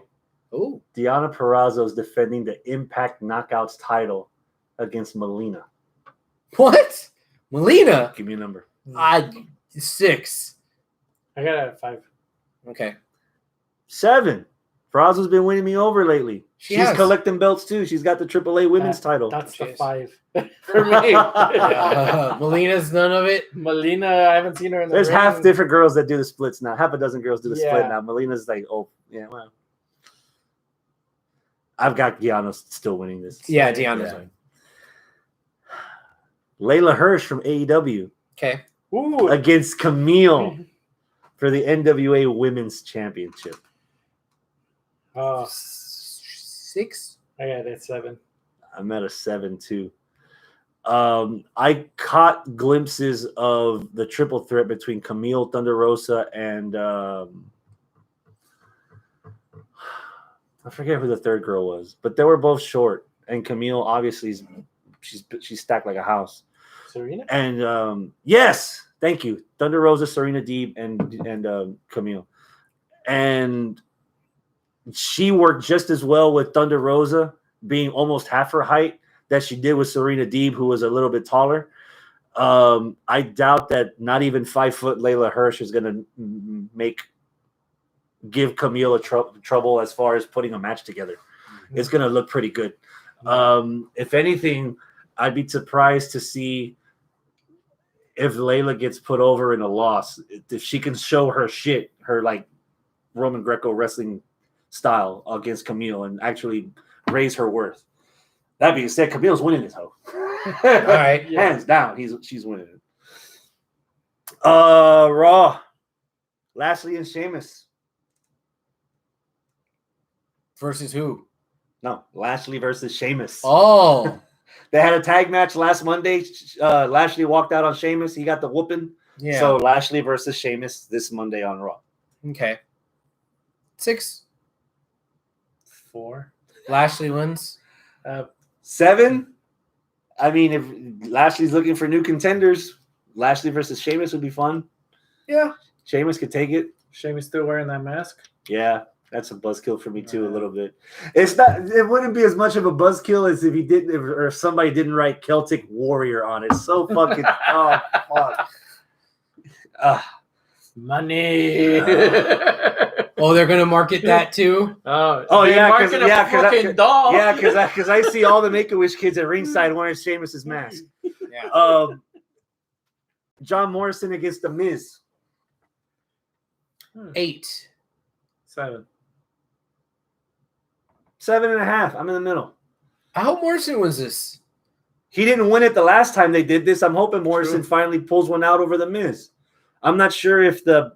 [SPEAKER 1] Oh.
[SPEAKER 2] Deonna Purrazzo is defending the Impact Knockouts title against Melina.
[SPEAKER 1] What? Melina?
[SPEAKER 2] Give me a number.
[SPEAKER 1] 6.
[SPEAKER 4] I got it at 5.
[SPEAKER 1] Okay.
[SPEAKER 2] 7. Purrazzo's been winning me over lately.
[SPEAKER 1] She
[SPEAKER 2] She's
[SPEAKER 1] has.
[SPEAKER 2] collecting belts too. She's got the AAA women's title.
[SPEAKER 4] That's the
[SPEAKER 1] Jeez.
[SPEAKER 4] 5 for me.
[SPEAKER 1] Yeah. Melina's none of it.
[SPEAKER 4] Melina, I haven't seen her in the
[SPEAKER 2] There's
[SPEAKER 4] ring.
[SPEAKER 2] half different girls that do the splits now. Half a dozen girls do the split
[SPEAKER 4] Yeah.
[SPEAKER 2] now. Melina's like, oh, yeah, well. I've got Gianna still winning this.
[SPEAKER 1] Yeah, Deanna's
[SPEAKER 2] Yeah.
[SPEAKER 1] one.
[SPEAKER 2] Layla Hirsch from AEW
[SPEAKER 1] Okay.
[SPEAKER 4] Ooh.
[SPEAKER 2] against Camille for the NWA Women's Championship.
[SPEAKER 4] Oh,
[SPEAKER 1] 6?
[SPEAKER 4] I got it at 7.
[SPEAKER 2] I'm at a 7 too. I caught glimpses of the triple threat between Camille, Thunder Rosa, and I forget who the third girl was, but they were both short. And Camille obviously she's stacked like a house.
[SPEAKER 4] Serena?
[SPEAKER 2] And yes, thank you, Thunder Rosa, Serena Deeb, and Camille, and she worked just as well with Thunder Rosa being almost half her height that she did with Serena Deeb, who was a little bit taller. I doubt that not even 5 foot Layla Hirsch is going to give Camille trouble as far as putting a match together. Mm-hmm. It's going to look pretty good. If anything, I'd be surprised to see if Layla gets put over in a loss. If she can show her shit, her like Roman Greco wrestling style against Camille and actually raise her worth. That being said, Camille's winning this hoe.
[SPEAKER 1] All right.
[SPEAKER 2] Hands down, she's winning it. Raw. Lashley and Sheamus.
[SPEAKER 1] Versus who?
[SPEAKER 2] No, Lashley versus Sheamus.
[SPEAKER 1] Oh.
[SPEAKER 2] They had a tag match last Monday. Lashley walked out on Sheamus. He got the whooping.
[SPEAKER 1] Yeah.
[SPEAKER 2] So Lashley versus Sheamus this Monday on Raw.
[SPEAKER 1] Okay. 6.
[SPEAKER 4] 4.
[SPEAKER 1] Lashley wins.
[SPEAKER 2] 7. I mean, if Lashley's looking for new contenders, Lashley versus Sheamus would be fun.
[SPEAKER 1] Yeah.
[SPEAKER 2] Sheamus could take it.
[SPEAKER 4] Sheamus still wearing that mask?
[SPEAKER 2] Yeah, that's a buzzkill for me too, a little bit. It's not. It wouldn't be as much of a buzzkill as if he didn't, or if somebody didn't write Celtic Warrior on it. So fucking. Oh fuck.
[SPEAKER 4] Money.
[SPEAKER 1] Oh, they're gonna market that too.
[SPEAKER 2] Oh
[SPEAKER 4] they're
[SPEAKER 2] yeah,
[SPEAKER 4] marking a fucking doll.
[SPEAKER 2] Yeah, because I see all the Make-A-Wish kids at ringside wearing Sheamus's mask.
[SPEAKER 1] Yeah.
[SPEAKER 2] John Morrison against The Miz.
[SPEAKER 1] 8.
[SPEAKER 4] 7.
[SPEAKER 2] 7.5. I'm in the middle.
[SPEAKER 1] I hope Morrison wins this.
[SPEAKER 2] He didn't win it the last time they did this. I'm hoping Morrison
[SPEAKER 4] True.
[SPEAKER 2] finally pulls one out over The Miz. I'm not sure if the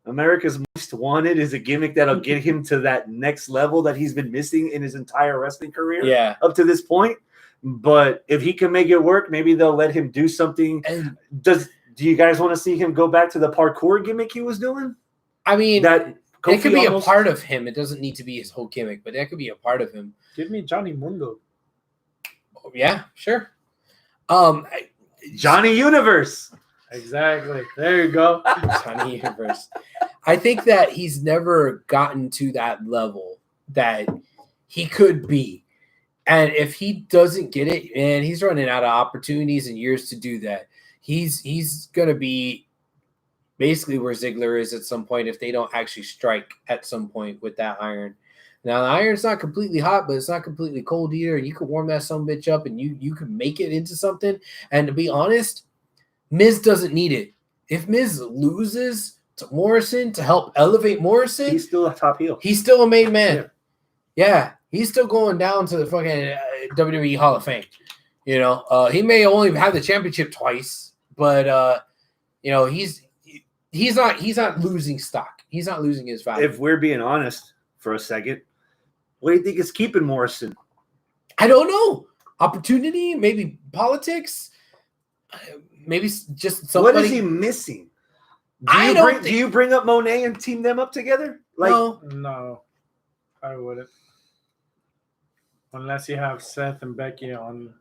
[SPEAKER 2] America's Most Wanted is a gimmick that'll get him to that next level that he's been missing in his entire wrestling career
[SPEAKER 1] Yeah.
[SPEAKER 2] up to this point. But if he can make it work, maybe they'll let him do something.
[SPEAKER 1] And
[SPEAKER 2] Do you guys want to see him go back to the parkour gimmick he was doing?
[SPEAKER 1] I mean,
[SPEAKER 2] That
[SPEAKER 1] it
[SPEAKER 2] Kofi
[SPEAKER 1] could be
[SPEAKER 2] almost-
[SPEAKER 1] a part of him. It doesn't need to be his whole gimmick, but that could be a part of him.
[SPEAKER 4] Give me Johnny Mundo.
[SPEAKER 1] Yeah, sure.
[SPEAKER 2] Johnny Universe.
[SPEAKER 4] Exactly. There you go.
[SPEAKER 1] Tiny universe. I think that he's never gotten to that level that he could be. And if he doesn't get it, man, he's running out of opportunities and years to do that. He's gonna be basically where Ziggler is at some point if they don't actually strike at some point with that iron. Now the iron's not completely hot, but it's not completely cold either. You can warm that some bitch up and you can make it into something. And to be honest, Miz doesn't need it. If Miz loses to Morrison to help elevate Morrison,
[SPEAKER 2] He's still a top heel.
[SPEAKER 1] he's still a main man. Yeah, he's still going down to the fucking WWE Hall of Fame. You know, he may only have the championship twice, but you know, he's not losing stock. He's not losing his value.
[SPEAKER 2] If we're being honest for a second, what do you think is keeping Morrison?
[SPEAKER 1] I don't know. Opportunity, maybe politics, maybe just somebody.
[SPEAKER 2] What is he missing? Do you bring up Monet and team them up together? Like,
[SPEAKER 4] No, I wouldn't. Unless you have Seth and Becky on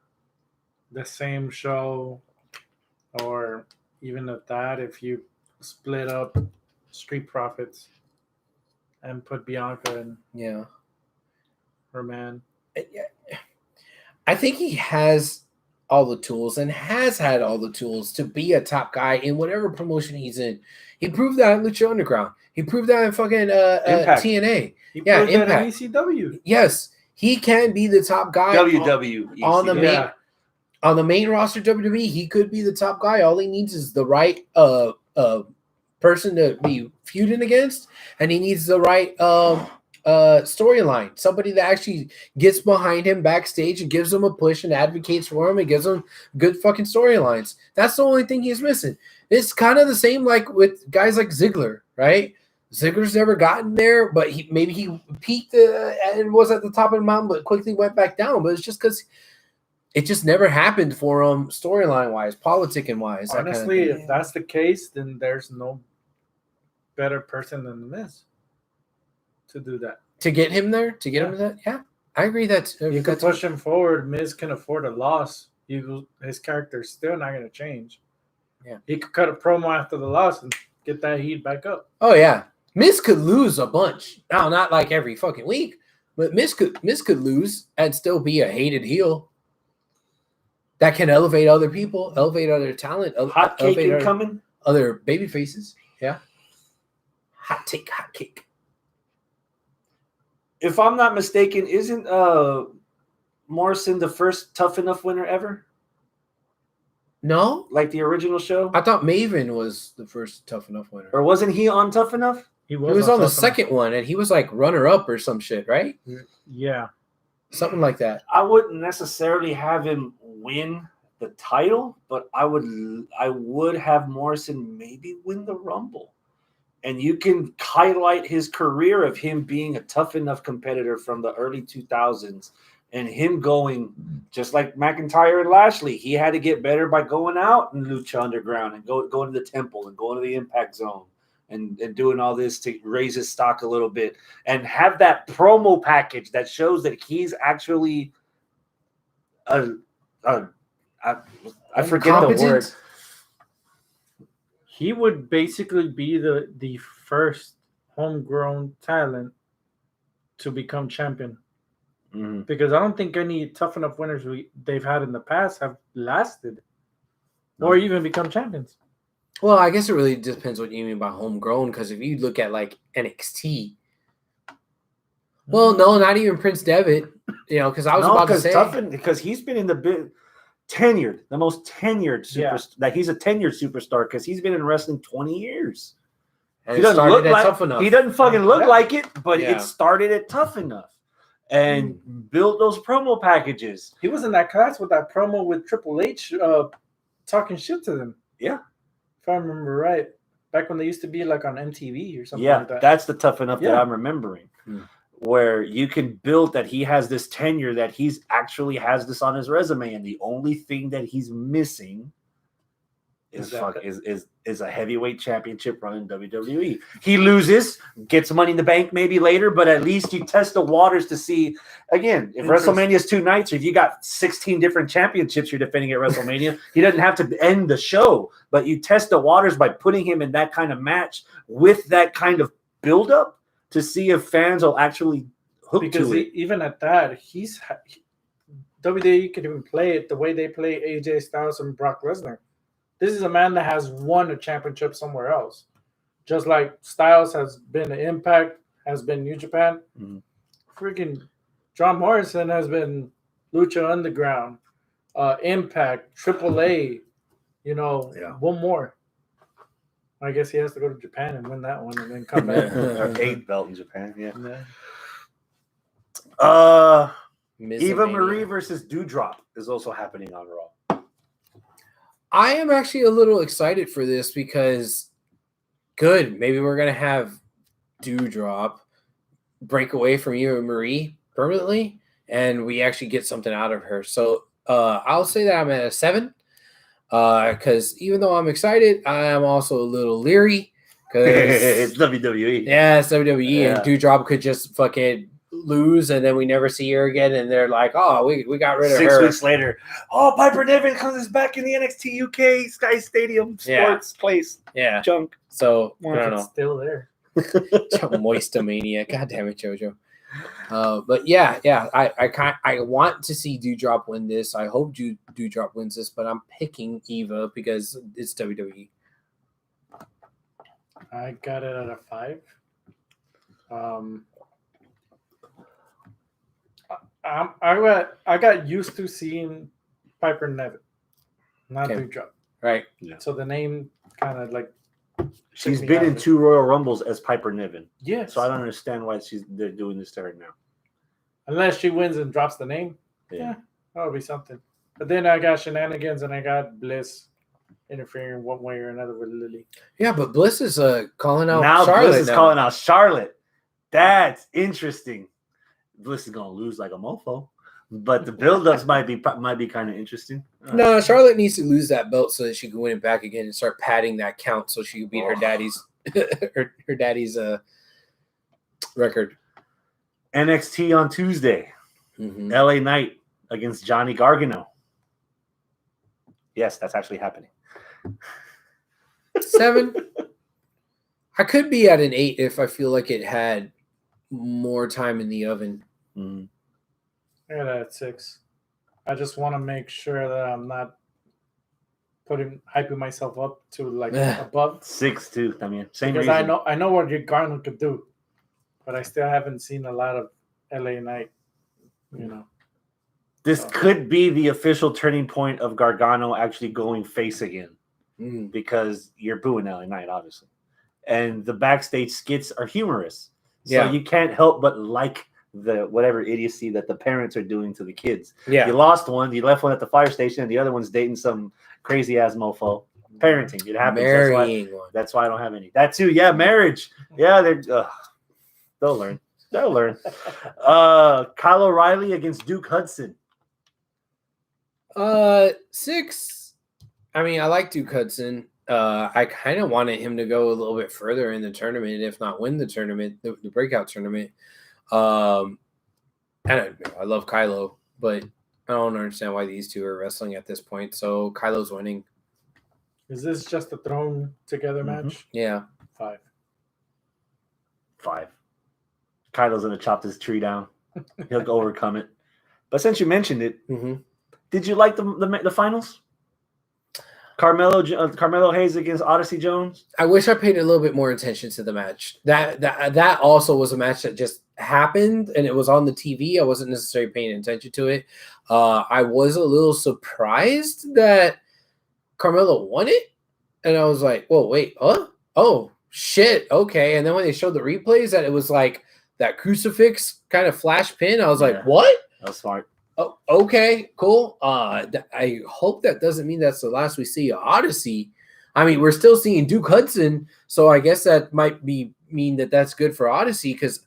[SPEAKER 4] the same show, or even at that, if you split up Street Profits and put Bianca and her man.
[SPEAKER 1] I think he has all the tools and has had all the tools to be a top guy in whatever promotion he's in. He proved that in Lucha Underground. He proved that in fucking TNA.
[SPEAKER 4] He proved that
[SPEAKER 1] Impact.
[SPEAKER 4] in ECW.
[SPEAKER 1] Yes, he can be the top guy.
[SPEAKER 2] WWE
[SPEAKER 1] on the main roster WWE. He could be the top guy. All he needs is the right person to be feuding against, and he needs the right storyline. Somebody that actually gets behind him backstage and gives him a push and advocates for him and gives him good fucking storylines. That's the only thing he's missing. It's kind of the same like with guys like Ziggler, right? Ziggler's never gotten there, but he peaked and was at the top of the mountain, but quickly went back down. But it's just because it just never happened for him, storyline wise, politicking wise.
[SPEAKER 4] Honestly, if that's the case, then there's no better person than The Miz to do that.
[SPEAKER 1] To get him there, to get him to that, yeah, I agree. That
[SPEAKER 4] you could push him forward. Miz can afford a loss. His character's still not going to change.
[SPEAKER 1] Yeah,
[SPEAKER 4] he could cut a promo after the loss and get that heat back up.
[SPEAKER 1] Oh yeah. Miz could lose a bunch. Now, not like every fucking week, but Miz could lose and still be a hated heel that can elevate other people, elevate other talent,
[SPEAKER 2] hot cake incoming,
[SPEAKER 1] other baby faces. Yeah, hot cake.
[SPEAKER 2] If I'm not mistaken, isn't Morrison the first Tough Enough winner ever?
[SPEAKER 1] No,
[SPEAKER 2] like the original show.
[SPEAKER 1] I thought Maven was the first Tough Enough winner,
[SPEAKER 2] or wasn't he on Tough Enough?
[SPEAKER 1] He was on the second one, and he was like runner-up or some shit, right?
[SPEAKER 4] Yeah.
[SPEAKER 1] Something like that.
[SPEAKER 2] I wouldn't necessarily have him win the title, but I would have Morrison maybe win the Rumble. And you can highlight his career of him being a tough enough competitor from the early 2000s and him going just like McIntyre and Lashley. He had to get better by going out in Lucha Underground and going to the Temple and going to the Impact Zone. And doing all this to raise his stock a little bit and have that promo package that shows that he's actually I forget the word.
[SPEAKER 4] He would basically be the first homegrown talent to become champion.
[SPEAKER 2] Mm-hmm.
[SPEAKER 4] Because I don't think any Tough Enough winners they've had in the past have lasted or even become champions.
[SPEAKER 1] Well, I guess it really depends what you mean by homegrown, because if you look at like NXT, well, no, not even Prince Devitt, because I was about to say
[SPEAKER 2] because he's been in the the most tenured superstar. Like he's a tenured superstar because he's been in wrestling 20 years.
[SPEAKER 1] And he doesn't look like Tough Enough.
[SPEAKER 2] He doesn't fucking look like it, but it started at Tough Enough and built those promo packages.
[SPEAKER 4] He was in that class with that promo with Triple H talking shit to them.
[SPEAKER 2] Yeah.
[SPEAKER 4] If I remember right, back when they used to be like on MTV or something like that.
[SPEAKER 2] Yeah, that's the Tough Enough that I'm remembering. Where you can build that he has this tenure, that he's actually has this on his resume, and the only thing that he's missing is a heavyweight championship run in WWE. He loses, gets Money in the Bank maybe later, but at least you test the waters to see, again, if WrestleMania is 2 nights, or if you got 16 different championships you're defending at WrestleMania, he doesn't have to end the show, but you test the waters by putting him in that kind of match with that kind of buildup to see if fans will actually hook to it.
[SPEAKER 4] Even at that, WWE can even play it the way they play AJ Styles and Brock Lesnar. This is a man that has won a championship somewhere else. Just like Styles has been Impact, has been New Japan. Mm-hmm. Freaking John Morrison has been Lucha Underground, Impact, AAA, one more. I guess he has to go to Japan and win that one and then come back.
[SPEAKER 2] Our 8th belt in Japan, yeah. Eva Marie versus Doudrop is also happening on Raw.
[SPEAKER 1] I am actually a little excited for this because maybe we're going to have Doudrop break away from Eva Marie permanently, and we actually get something out of her. So I'll say that I'm at a 7 because even though I'm excited, I am also a little leery because
[SPEAKER 2] it's WWE.
[SPEAKER 1] Yeah, it's WWE, and Doudrop could just fucking lose and then we never see her again, and they're like, oh, we got rid of her.
[SPEAKER 2] 6 weeks later, Piper Niven comes back in the NXT UK Sky Stadium sports place.
[SPEAKER 1] Yeah,
[SPEAKER 2] junk.
[SPEAKER 1] So I don't know.
[SPEAKER 4] It's still there.
[SPEAKER 1] Moistomania. God damn it, JoJo. But I want to see Doudrop win this. I hope Doudrop wins this, but I'm picking Eva because it's WWE.
[SPEAKER 4] I got it at a 5. I got used to seeing Piper Niven, not Doudrop.
[SPEAKER 1] Right.
[SPEAKER 2] Yeah.
[SPEAKER 4] So the name kind of like.
[SPEAKER 2] She's been in 2 Royal Rumbles as Piper Niven.
[SPEAKER 4] Yes.
[SPEAKER 2] So I don't understand why they're doing this to her now.
[SPEAKER 4] Unless she wins and drops the name. Yeah, that'll be something. But then I got shenanigans and I got Bliss interfering one way or another with Lily.
[SPEAKER 1] Yeah, but Bliss is calling out
[SPEAKER 2] now
[SPEAKER 1] Charlotte.
[SPEAKER 2] Bliss is calling out Charlotte. That's interesting. Bliss is gonna lose like a mofo, but the build-ups might be kind of interesting.
[SPEAKER 1] No, Charlotte needs to lose that belt so that she can win it back again and start padding that count so she can beat her daddy's her daddy's record.
[SPEAKER 2] NXT on Tuesday, LA Knight against Johnny Gargano. Yes, that's actually happening.
[SPEAKER 1] 7. I could be at an 8 if I feel like it had more time in the oven.
[SPEAKER 4] I got it at 6. I just want to make sure that I'm not hyping myself up to like above
[SPEAKER 2] 6 too. I mean, same
[SPEAKER 4] because
[SPEAKER 2] reason.
[SPEAKER 4] I know what Gargano could do, but I still haven't seen a lot of LA Knight.
[SPEAKER 2] This could be the official turning point of Gargano actually going face again, because you're booing LA Knight, obviously, and the backstage skits are humorous. So you can't help but like the whatever idiocy that the parents are doing to the kids. Yeah, you lost one, you left one at the fire station, and the other one's dating some crazy ass mofo. Parenting, it happens. That's why I don't have any. That too, marriage. Yeah, they'll learn. They'll learn. Kyle O'Reilly against Duke Hudson.
[SPEAKER 1] 6. I mean, I like Duke Hudson. I kind of wanted him to go a little bit further in the tournament, if not win the tournament, the breakout tournament. And I love Kylo, but I don't understand why these two are wrestling at this point. So Kylo's winning.
[SPEAKER 4] Is this just a thrown together match?
[SPEAKER 1] Yeah.
[SPEAKER 4] 5.
[SPEAKER 2] Kylo's gonna chop this tree down. He'll overcome it. But since you mentioned it, did you like the finals? Carmelo Hayes against Odyssey Jones.
[SPEAKER 1] I wish I paid a little bit more attention to the match. That also was a match that just happened and it was on the TV. I wasn't necessarily paying attention to it. I was a little surprised that Carmelo won it, and I was like, "Whoa, wait, oh shit, okay." And then when they showed the replays, that it was like that crucifix kind of flash pin. I was like, "What?"
[SPEAKER 2] That was smart.
[SPEAKER 1] Oh, okay, cool. I hope that doesn't mean that's the last we see of Odyssey. I mean, we're still seeing Duke Hudson, so I guess that might mean that that's good for Odyssey, because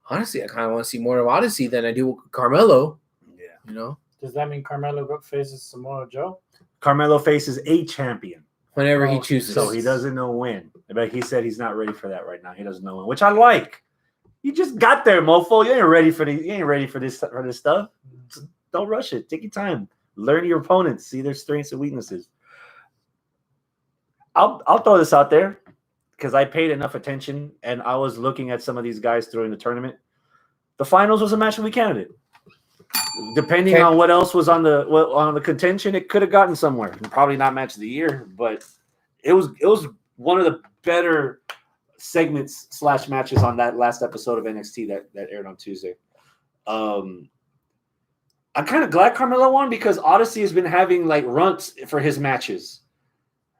[SPEAKER 1] honestly, I kind of want to see more of Odyssey than I do Carmelo. Yeah.
[SPEAKER 4] Does that mean Carmelo faces Samoa Joe?
[SPEAKER 2] Carmelo faces a champion
[SPEAKER 1] whenever he chooses.
[SPEAKER 2] So he doesn't know when. But he said he's not ready for that right now. He doesn't know when, which I like. You just got there, mofo. You ain't ready for this stuff. Just don't rush it. Take your time. Learn your opponents. See their strengths and weaknesses. I'll throw this out there because I paid enough attention and I was looking at some of these guys during the tournament. The finals was a match of the week candidate. Depending on what else was on the contention, it could have gotten somewhere. Probably not match of the year, but it was one of the better segments / matches on that last episode of NXT that aired on Tuesday. I'm kind of glad Carmelo won because Odyssey has been having like runts for his matches.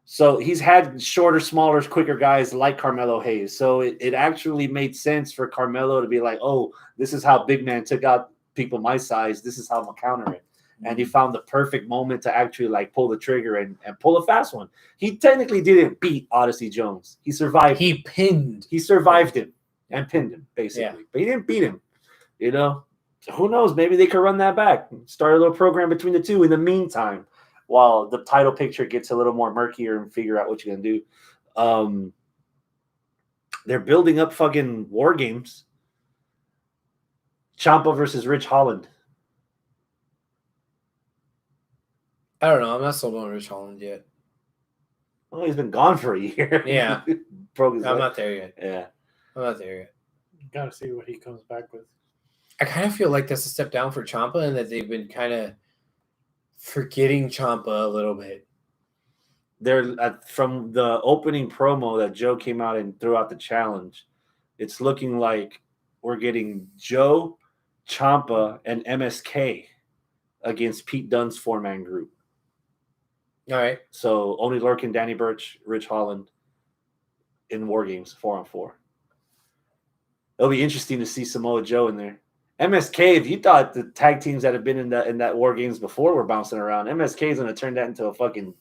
[SPEAKER 2] So he's had shorter, smaller, quicker guys like Carmelo Hayes. So it actually made sense for Carmelo to be like, oh, this is how Big Man took out people my size. This is how I'm going to counter it. And he found the perfect moment to actually like pull the trigger and pull a fast one. He technically didn't beat Odyssey Jones. He survived. He survived him and pinned him, basically. Yeah. But he didn't beat him. You know, who knows? Maybe they could run that back. Start a little program between the two in the meantime. While the title picture gets a little more murkier and figure out what you're going to do. They're building up fucking War Games. Ciampa versus Rich Holland.
[SPEAKER 1] I don't know. I'm not sold on Rich Holland yet.
[SPEAKER 2] Well, he's been gone for a year.
[SPEAKER 1] Yeah.
[SPEAKER 2] I'm
[SPEAKER 1] not there yet.
[SPEAKER 2] Yeah.
[SPEAKER 1] I'm not there yet.
[SPEAKER 4] Got to see what he comes back with.
[SPEAKER 1] I kind of feel like that's a step down for Ciampa and that they've been kind of forgetting Ciampa a little bit.
[SPEAKER 2] They're from the opening promo that Joe came out and threw out the challenge. It's looking like we're getting Joe, Ciampa, and MSK against Pete Dunne's 4-man group.
[SPEAKER 1] All right.
[SPEAKER 2] So Only Lurkin, Danny Burch, Rich Holland in War Games 4-on-4. It'll be interesting to see Samoa Joe in there. MSK, if you thought the tag teams that have been in that War Games before were bouncing around, MSK is going to turn that into a fucking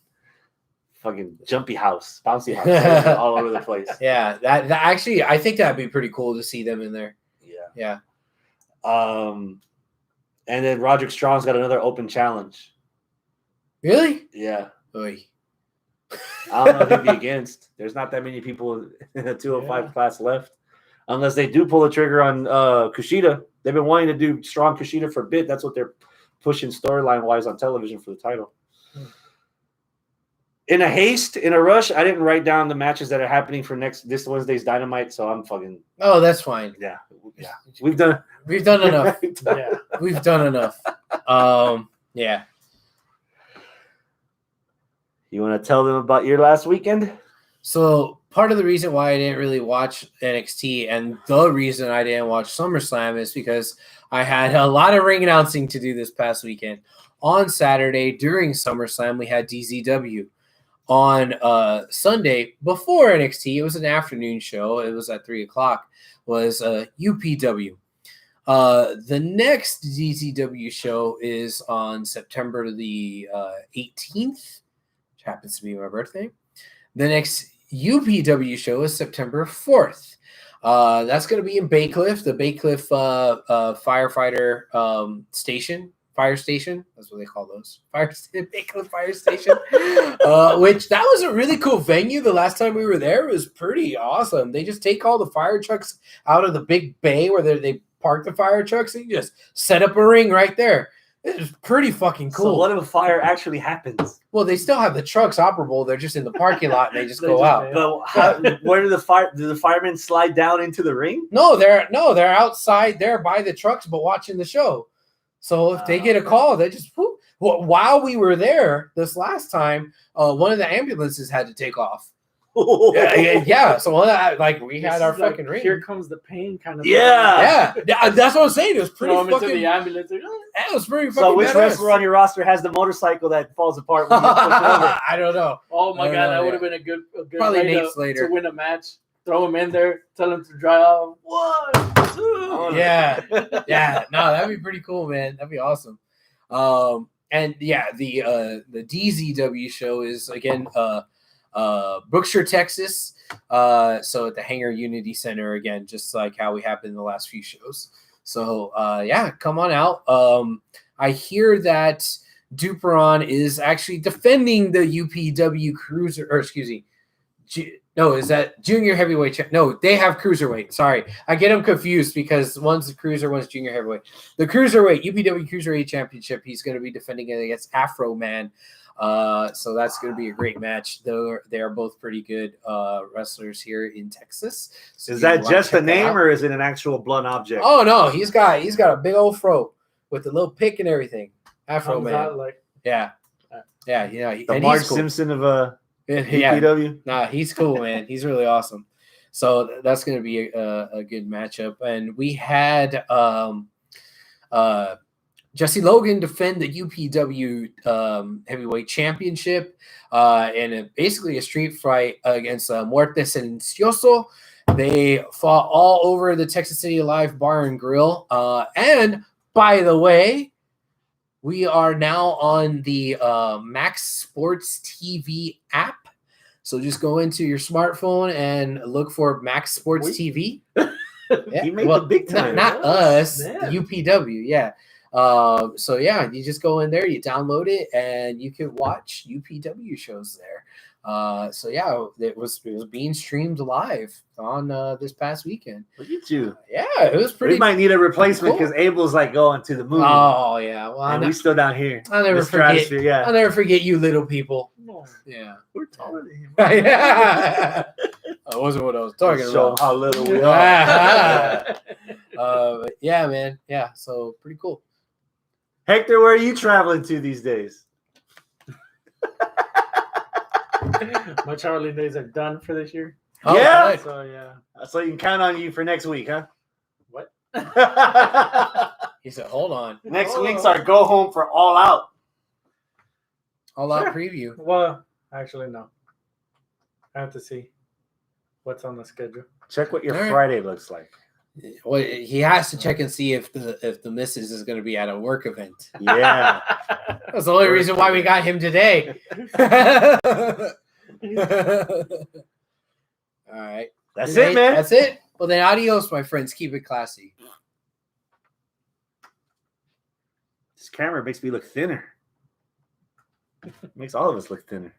[SPEAKER 2] jumpy house, bouncy house all over the place.
[SPEAKER 1] Yeah, that actually, I think that'd be pretty cool to see them in there.
[SPEAKER 2] Yeah. And then Roderick Strong's got another open challenge.
[SPEAKER 1] Really?
[SPEAKER 2] Yeah.
[SPEAKER 1] Oy.
[SPEAKER 2] I don't know who'd be against. There's not that many people in the 205 class left. Unless they do pull the trigger on Kushida. They've been wanting to do Strong Kushida for a bit. That's what they're pushing storyline-wise on television for the title. In a rush, I didn't write down the matches that are happening for this Wednesday's Dynamite, so I'm fucking...
[SPEAKER 1] Oh, that's fine.
[SPEAKER 2] Yeah. We've done
[SPEAKER 1] enough. Yeah, we've done enough. Yeah.
[SPEAKER 2] You want to tell them about your last weekend?
[SPEAKER 1] So part of the reason why I didn't really watch NXT and the reason I didn't watch SummerSlam is because I had a lot of ring announcing to do this past weekend. On Saturday during SummerSlam, we had DZW. On Sunday before NXT, it was an afternoon show. It was at 3:00. Was UPW. The next DZW show is on September the 18th, which happens to be my birthday. The next UPW show is September 4th. That's going to be in Baycliff, the Baycliff firefighter station. Fire station, that's what they call those. Baycliff Fire Station. Which that was a really cool venue. The last time we were there, it was pretty awesome. They just take all the fire trucks out of the big bay where they park the fire trucks and you just set up a ring right there. It was pretty fucking cool.
[SPEAKER 2] So what if a fire actually happens?
[SPEAKER 1] Well, they still have the trucks operable. They're just in the parking lot and they just go out.
[SPEAKER 2] But where do the firemen slide down into the ring?
[SPEAKER 1] No, they're outside there by the trucks, but watching the show. So if they get a call, they just whoop. Well, while we were there this last time, one of the ambulances had to take off. Yeah. So we had our fucking ring.
[SPEAKER 4] Here comes the pain, kind of.
[SPEAKER 1] Yeah. That's what I'm saying. It was pretty
[SPEAKER 4] Throw 'em
[SPEAKER 1] fucking.
[SPEAKER 4] Into the ambulance.
[SPEAKER 1] It was pretty fucking.
[SPEAKER 2] So which
[SPEAKER 1] badass.
[SPEAKER 2] wrestler on your roster has the motorcycle that falls apart when you push it over?
[SPEAKER 1] I don't know.
[SPEAKER 4] Oh my god, that would have been a good
[SPEAKER 1] Probably
[SPEAKER 4] way
[SPEAKER 1] Nate Slater
[SPEAKER 4] to win a match. Throw him in there, tell him to dry off. 1, 2.
[SPEAKER 1] Yeah. No, that'd be pretty cool, man. That'd be awesome. And yeah, the DZW show is again Brookshire, Texas. So at the Hangar Unity Center again, just like how we happened in the last few shows. So yeah, come on out. I hear that Duperon is actually defending the UPW cruiser, or excuse me, no, is that junior heavyweight? No, they have cruiserweight. Sorry, I get them confused because one's the cruiser, one's junior heavyweight. The cruiserweight, UPW cruiserweight championship, he's going to be defending it against Afro Man. So that's going to be a great match. They are both pretty good wrestlers here in Texas. So
[SPEAKER 2] is that just a name or is it an actual blunt object?
[SPEAKER 1] Oh no, he's got a big old fro with a little pick and everything. Afro Man, yeah.
[SPEAKER 2] The Marge Simpson of UPW.
[SPEAKER 1] Nah, he's cool, man. He's really awesome. So that's going to be a good matchup. And we had Jesse Logan defend the UPW heavyweight championship in basically a street fight against Muerte Silencioso. They fought all over the Texas City Alive Bar and Grill. And by the way, we are now on the Max Sports TV app. So just go into your smartphone and look for Max Sports TV.
[SPEAKER 2] He made the big time.
[SPEAKER 1] Not us, the UPW. Yeah. So yeah, you just go in there, you download it, and you can watch UPW shows there. So yeah, it was being streamed live on this past weekend.
[SPEAKER 2] Look at you.
[SPEAKER 1] Yeah, it was pretty.
[SPEAKER 2] We might need a replacement because Abel's like going to the movie.
[SPEAKER 1] Oh yeah, well,
[SPEAKER 2] and we still down here.
[SPEAKER 1] I'll never forget.
[SPEAKER 2] Yeah,
[SPEAKER 1] I'll never forget you, little people. Yeah,
[SPEAKER 2] we're taller than him.
[SPEAKER 1] Yeah, that wasn't what I was talking about.
[SPEAKER 2] How little we are.
[SPEAKER 1] Yeah, man. Yeah, so pretty cool.
[SPEAKER 2] Hector, where are you traveling to these days?
[SPEAKER 4] My traveling days are done for this year.
[SPEAKER 2] Oh, yeah.
[SPEAKER 1] Right.
[SPEAKER 4] So yeah.
[SPEAKER 2] So you can count on you for next week, huh?
[SPEAKER 4] What?
[SPEAKER 1] He said, "Hold on."
[SPEAKER 2] Next week's our go home for All Out.
[SPEAKER 1] All Out preview.
[SPEAKER 4] Well, actually, no. I have to see what's on the schedule.
[SPEAKER 2] Check what your Friday looks like.
[SPEAKER 1] Well, he has to check and see if the missus is going to be at a work event.
[SPEAKER 2] Yeah,
[SPEAKER 1] that's the only reason why we got him today. All right,
[SPEAKER 2] that's it, man.
[SPEAKER 1] That's it. Well, then, adios, my friends. Keep it classy.
[SPEAKER 2] This camera makes me look thinner. Makes all of us look thinner.